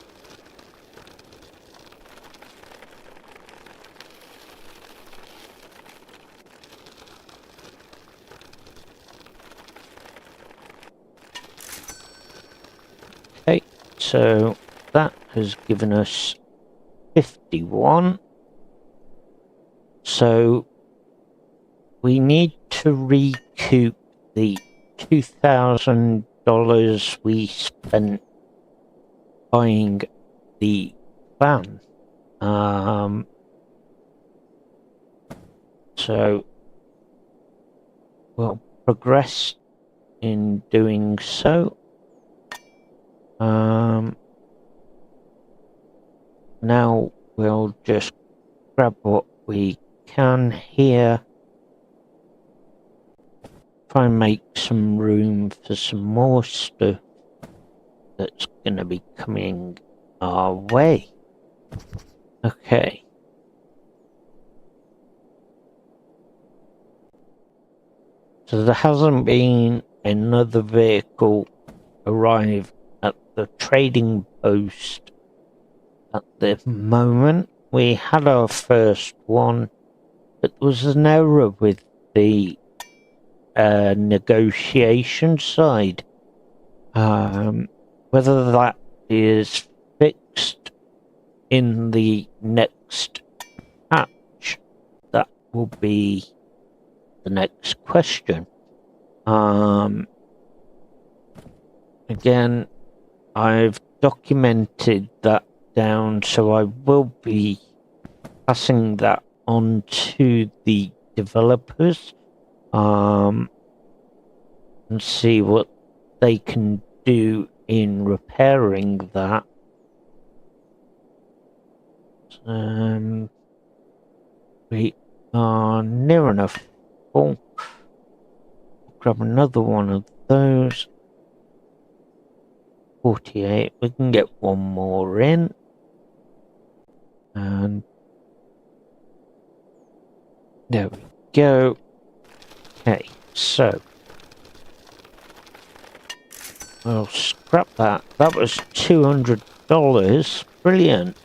Okay, so that has given us 51. So we need to recoup the $2,000 we spent buying the van. So we'll progress in doing so. Now we'll just grab what we can here. Try and make some room for some more stuff that's going to be coming our way. Okay. So there hasn't been another vehicle arrive at the trading post at the moment. We had our first one, but there was an error with the negotiation side. Whether that is fixed in the next patch, that will be the next question. Again, I've documented that down, so I will be passing that on to the developers and see what they can do in repairing that. We are near enough full. Grab another one of those. 48. We can get one more in. And there we go. Okay, so I'll scrap that. That was $200. Brilliant.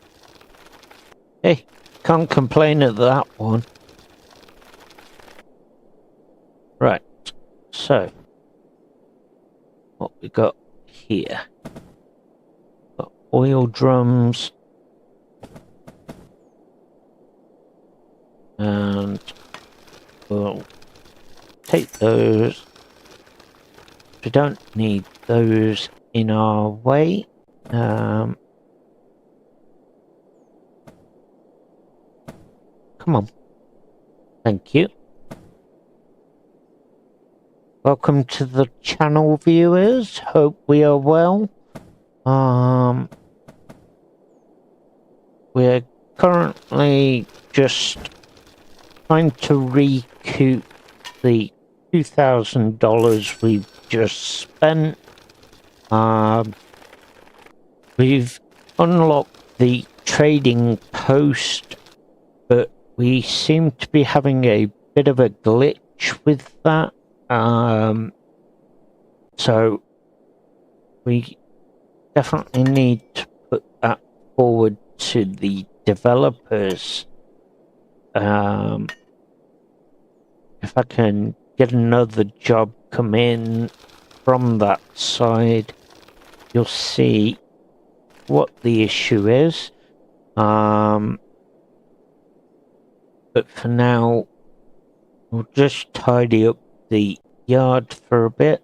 Hey, can't complain at that one. Right, so what we got here? Got oil drums. and we'll take those. We don't need those in our way. Come on. Thank you. Welcome to the channel, viewers. Hope we are well. We're currently just trying to recoup the $2,000 we've just spent. We've unlocked the trading post, but we seem to be having a bit of a glitch with that. So we definitely need to put that forward to the developers. If I can get another job come in from that side, you'll see what the issue is. But for now, we'll just tidy up the yard for a bit,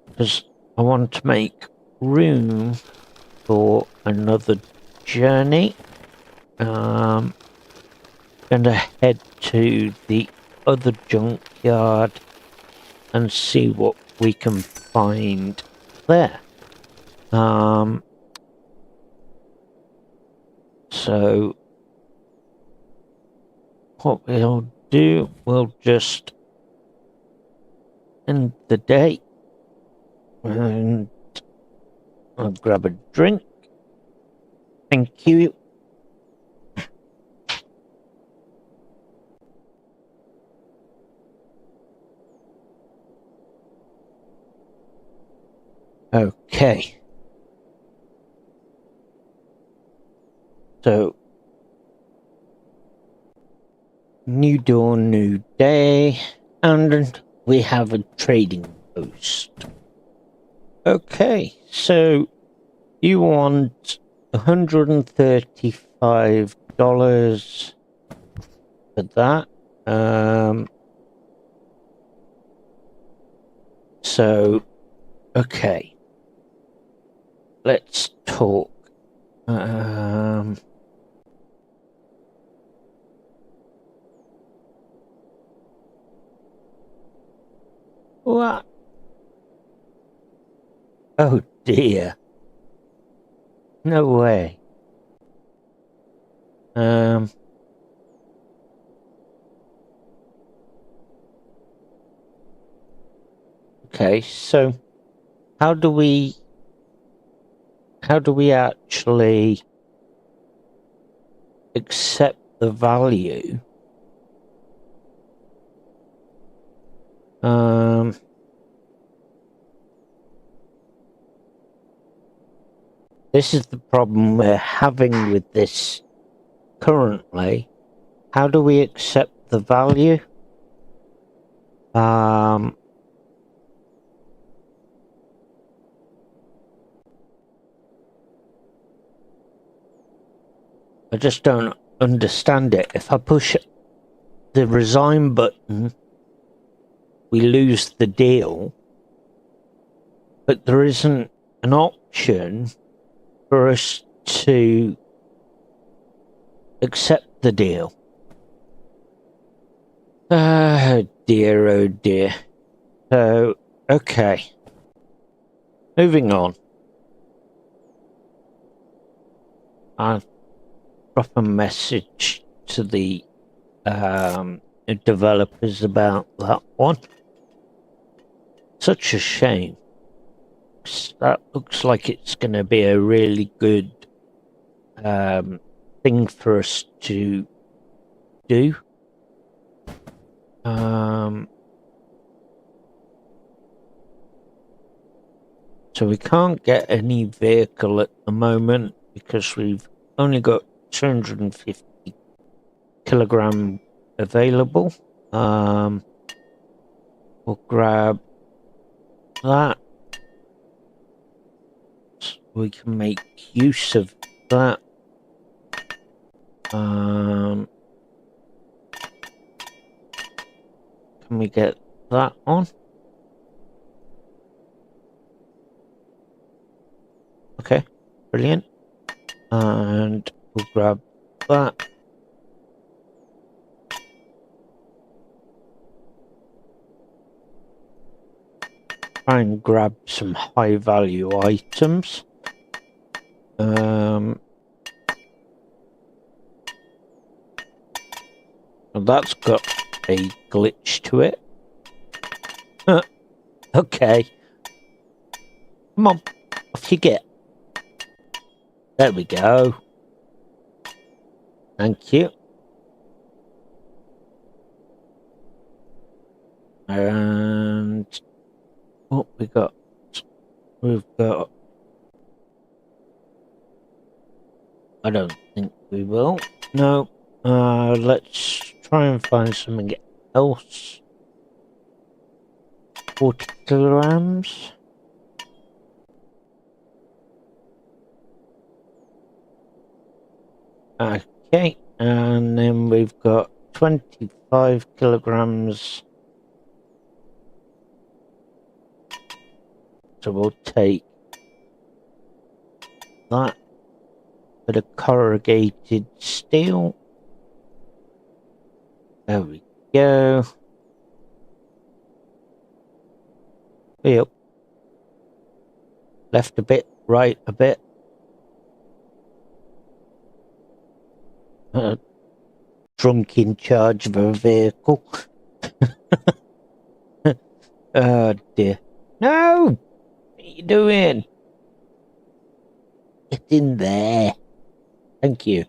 because I want to make room for another journey. Gonna head to the other junkyard and see what we can find there. So what we'll do, we'll just end the day and I'll grab a drink. Thank you. Okay. So, new dawn, new day, and we have a trading post. Okay, so you want $135 for that. So, okay. Let's talk. What? Oh dear. No way. Okay, so how do we actually accept the value? This is the problem we're having with this currently. How do we accept the value? I just don't understand it. If I push the resign button, we lose the deal, but there isn't an option for us to accept the deal. Oh dear, oh dear. So, okay. Moving on. I'll drop a message to the developers about that one. Such a shame. That looks like it's going to be a really good thing for us to do. So we can't get any vehicle at the moment because we've only got 250 kilogram available. We'll grab that. So we can make use of that. Can we get that on? Okay, brilliant. And we'll grab that. Try and grab some high value items. And that's got a glitch to it. Okay. Come on, off you get. There we go. Thank you. And what we got? We've got... I don't think we will. No. Let's try and find something else. 40 kilograms. Okay, and then we've got 25 kilograms. So we'll take that bit of corrugated steel. There we go. Yep. Left a bit, right a bit. Drunk in charge of a vehicle. Oh dear. No! What are you doing? Get in there. Thank you.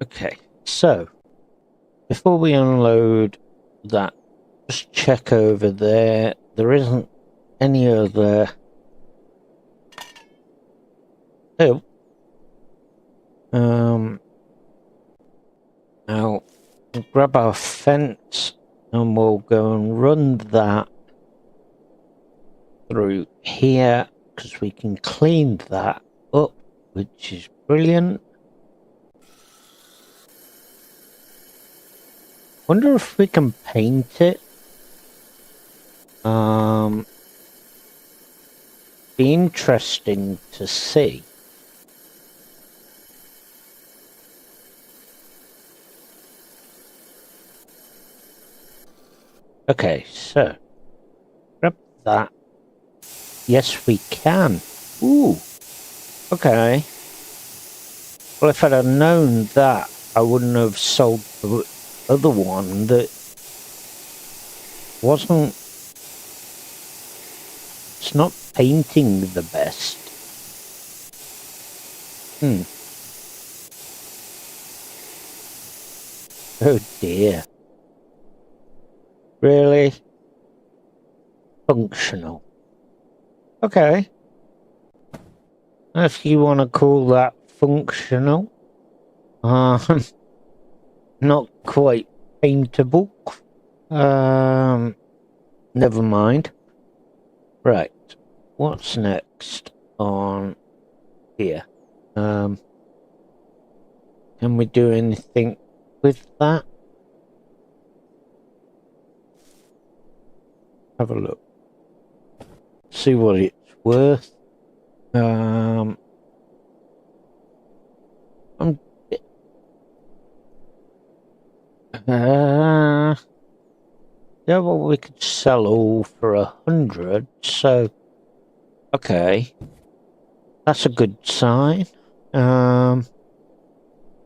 Okay, so before we unload that, just check over there. There isn't any other... Oh. Now, we'll grab our fence and we'll go and run that through here because we can clean that up, which is brilliant. Wonder if we can paint it. Be interesting to see. Okay, so grab that. Yes, we can. Ooh. Okay. Well, if I'd have known that, I wouldn't have sold the other one that wasn't... It's not painting the best. Oh dear. Really? Functional. Okay. If you want to call that functional. Not quite paintable. Never mind. Right. What's next on here? Can we do anything with that? Have a look. See what it's worth. Yeah, well, we could sell all for 100, so okay, that's a good sign. But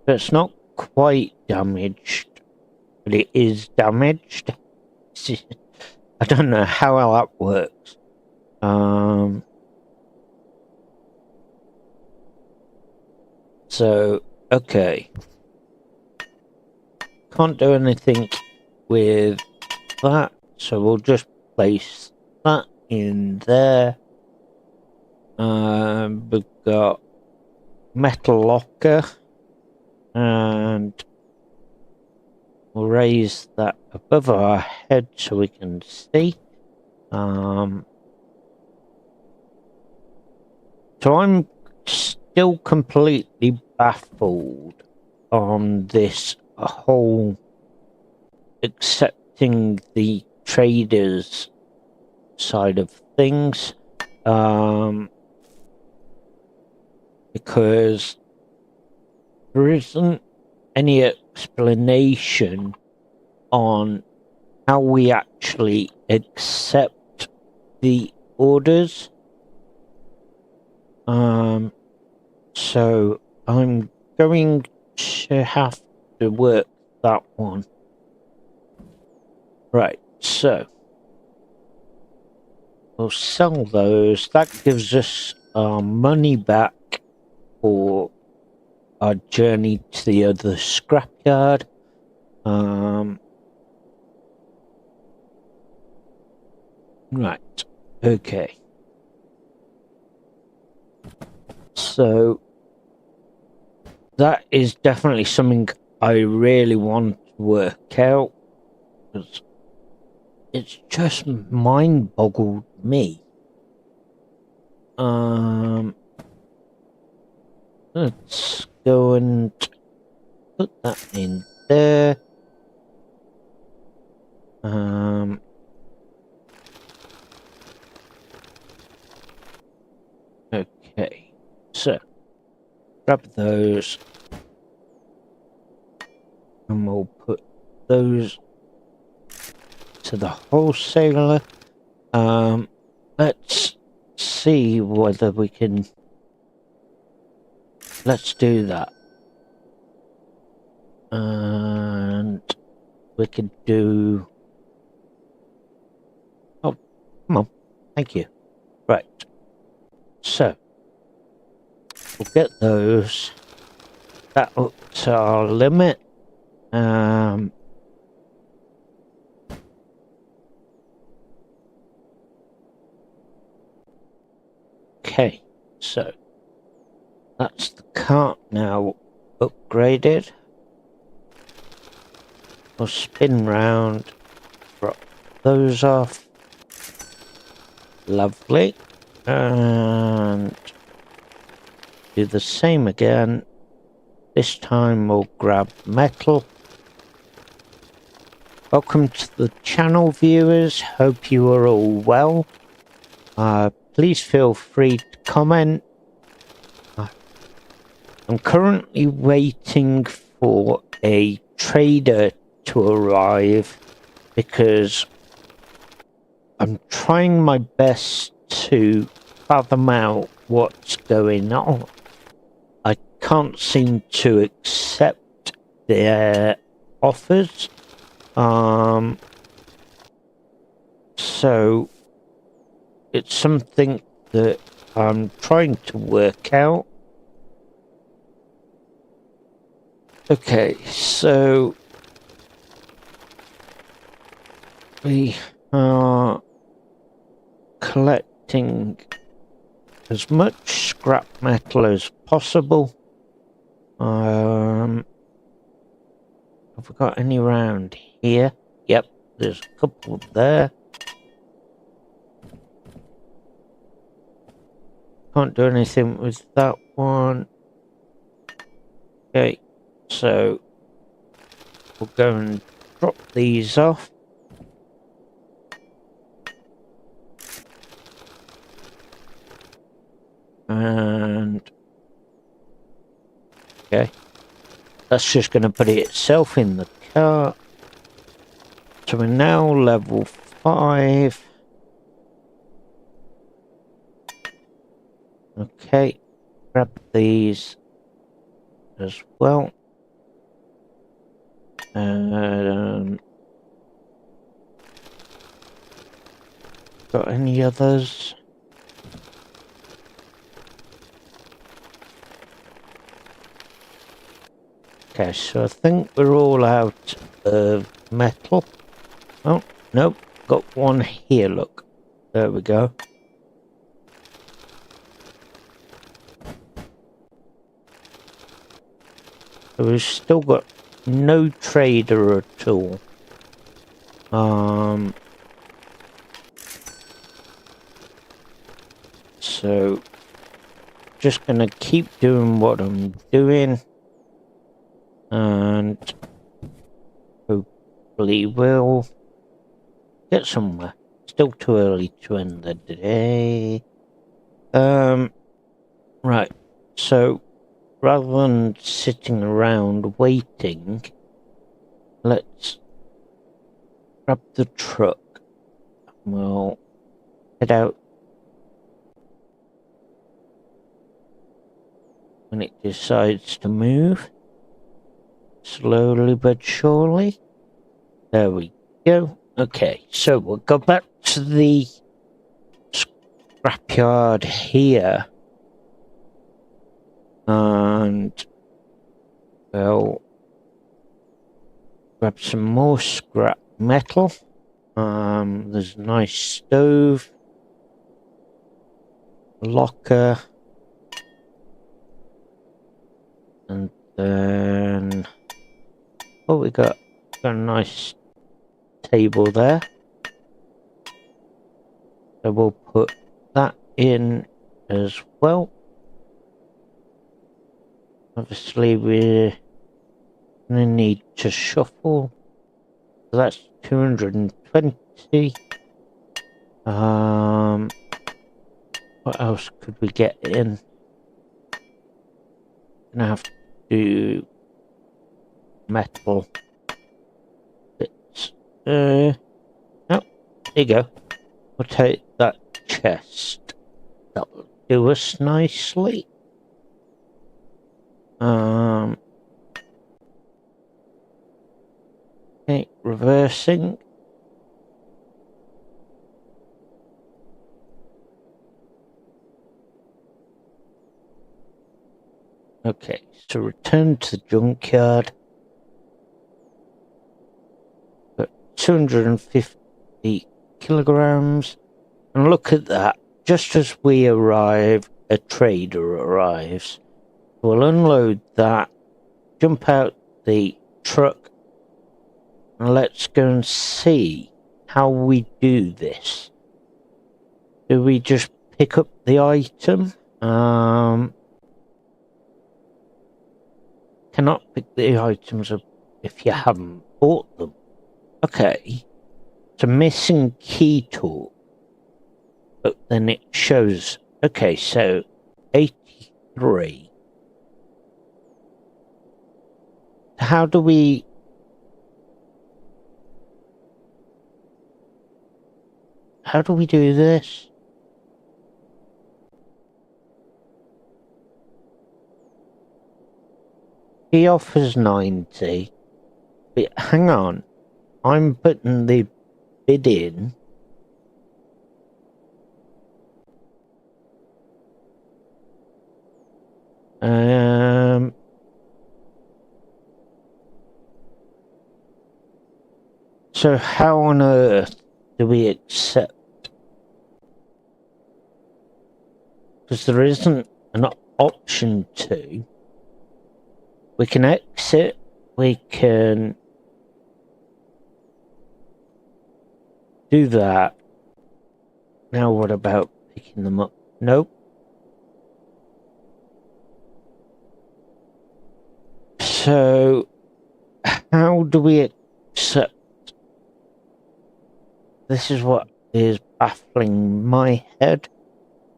it's not quite damaged, but it is damaged. I don't know how that works. So okay, can't do anything with that, so we'll just place that in there. We've got metal locker, and we'll raise that above our head so we can see. So I'm still completely baffled on this whole accepting the traders side of things, because there isn't any explanation on how we actually accept the orders. So I'm going to have to work that one. Right, so we'll sell those. That gives us our money back for our journey to the other scrapyard. Right, okay. So that is definitely something I really want to work out, because it's just mind-boggled me. Let's go and put that in there. Okay, so grab those, and we'll put those to the wholesaler. Let's see whether we can. Let's do that, and we could do. Oh, come on! Thank you. Right. So we'll get those. That's our limit. Okay, so that's the cart now upgraded. We'll spin round, drop those off. Lovely. And do the same again. This time we'll grab metal. Welcome to the channel, viewers. Hope you are all well. Please feel free to comment. I'm currently waiting for a trader to arrive because I'm trying my best to fathom out what's going on. I can't seem to accept their offers. So it's something that I'm trying to work out. Okay, so we are collecting as much scrap metal as possible. Have we got any around here? Yep, there's a couple there. Can't do anything with that one. Okay, so we'll go and drop these off. And okay, that's just going to put it itself in the cart. So we're now level 5. Okay, grab these as well. Got any others? Okay, so I think we're all out of metal. Oh, nope, got one here, look. There we go. So we've still got no trader at all. So, just gonna keep doing what I'm doing, and hopefully we'll get somewhere. Still too early to end the day. Right. So, rather than sitting around waiting, let's grab the truck. We'll head out when it decides to move. Slowly but surely. There we go. Okay, so we'll go back to the scrapyard here. And we'll grab some more scrap metal. There's a nice stove, locker, and then we got a nice table there. So we'll put that in as well. Obviously, we're gonna need to shuffle. So that's 220. What else could we get in? Gonna have to do metal bits. Oh, there you go. We'll take that chest. That'll do us nicely. Okay, reversing. Okay, so return to the junkyard. Got 250 kilograms. And look at that. Just as we arrive, a trader arrives. We'll unload that, jump out the truck, and let's go and see how we do this. Do we just pick up the item? Cannot pick the items up if you haven't bought them. Okay. It's a missing key tool. But then it shows, okay, so 83. How do we do this? He offers 90. But hang on. I'm putting the bid in. So how on earth do we accept? Because there isn't an option to. We can exit, we can do that. Now what about picking them up? Nope. So, how do we accept? This is what is baffling my head.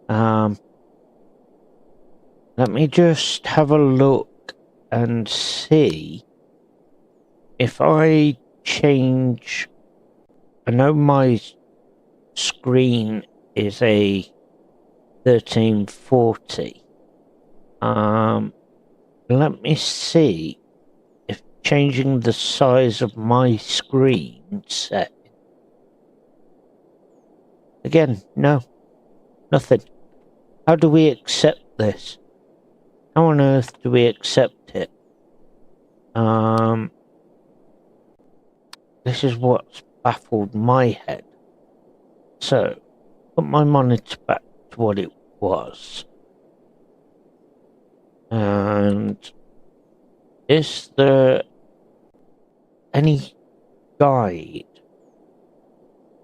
Let me just have a look and see if I change. I know my screen is a 1340. Let me see if changing the size of my screen set. Again, no, nothing. How do we accept this? How on earth do we accept it? This is what's baffled my head. So, put my monitor back to what it was. And is there any guide?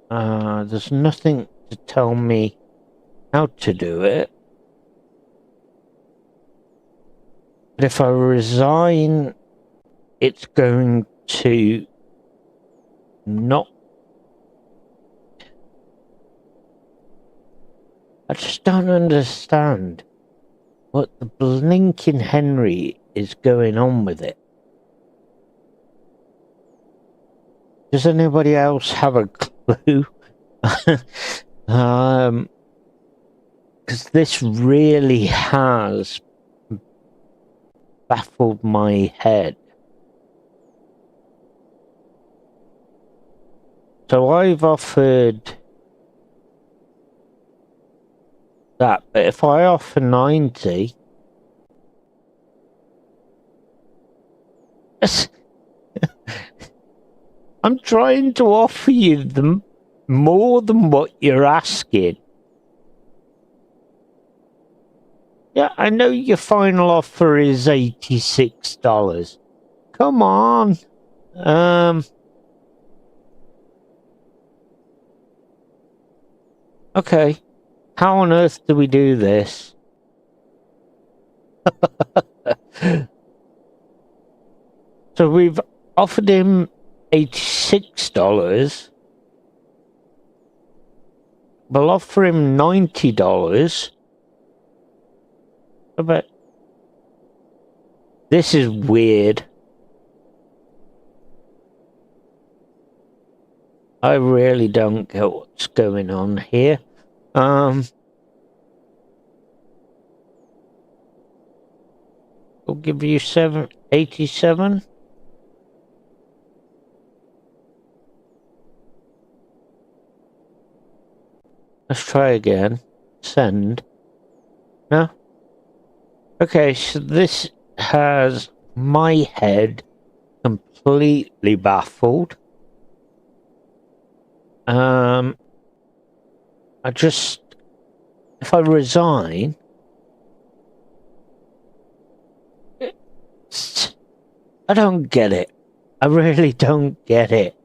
There's nothing to tell me how to do it. But if I resign, it's going to not... I just don't understand what the blinking Henry is going on with it. Does anybody else have a clue? Because this really has baffled my head. So I've offered that, but if I offer 90, I'm trying to offer you them more than what you're asking. Yeah, I know your final offer is $86. Come on. Okay. How on earth do we do this? So we've offered him $86. We'll offer him $90. But this is weird. I really don't get what's going on here. We'll give you 87. Let's try again. Send. No? Okay, so this has my head completely baffled. If I resign, I don't get it. I really don't get it.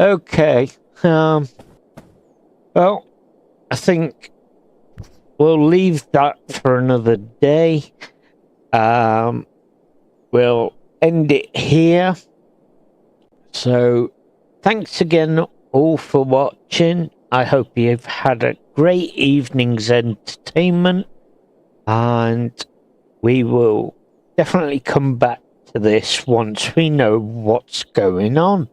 Okay, well, I think we'll leave that for another day. We'll end it here. So, thanks again all for watching. I hope you've had a great evening's entertainment, and we will definitely come back to this once we know what's going on.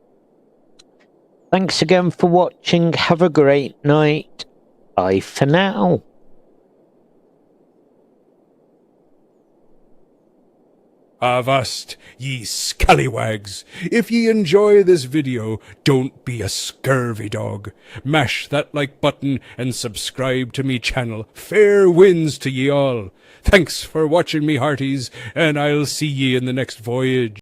Thanks again for watching. Have a great night. Bye for now. Avast, ye scallywags! If ye enjoy this video, don't be a scurvy dog. Mash that like button and subscribe to me channel. Fair winds to ye all. Thanks for watching me hearties, and I'll see ye in the next voyage.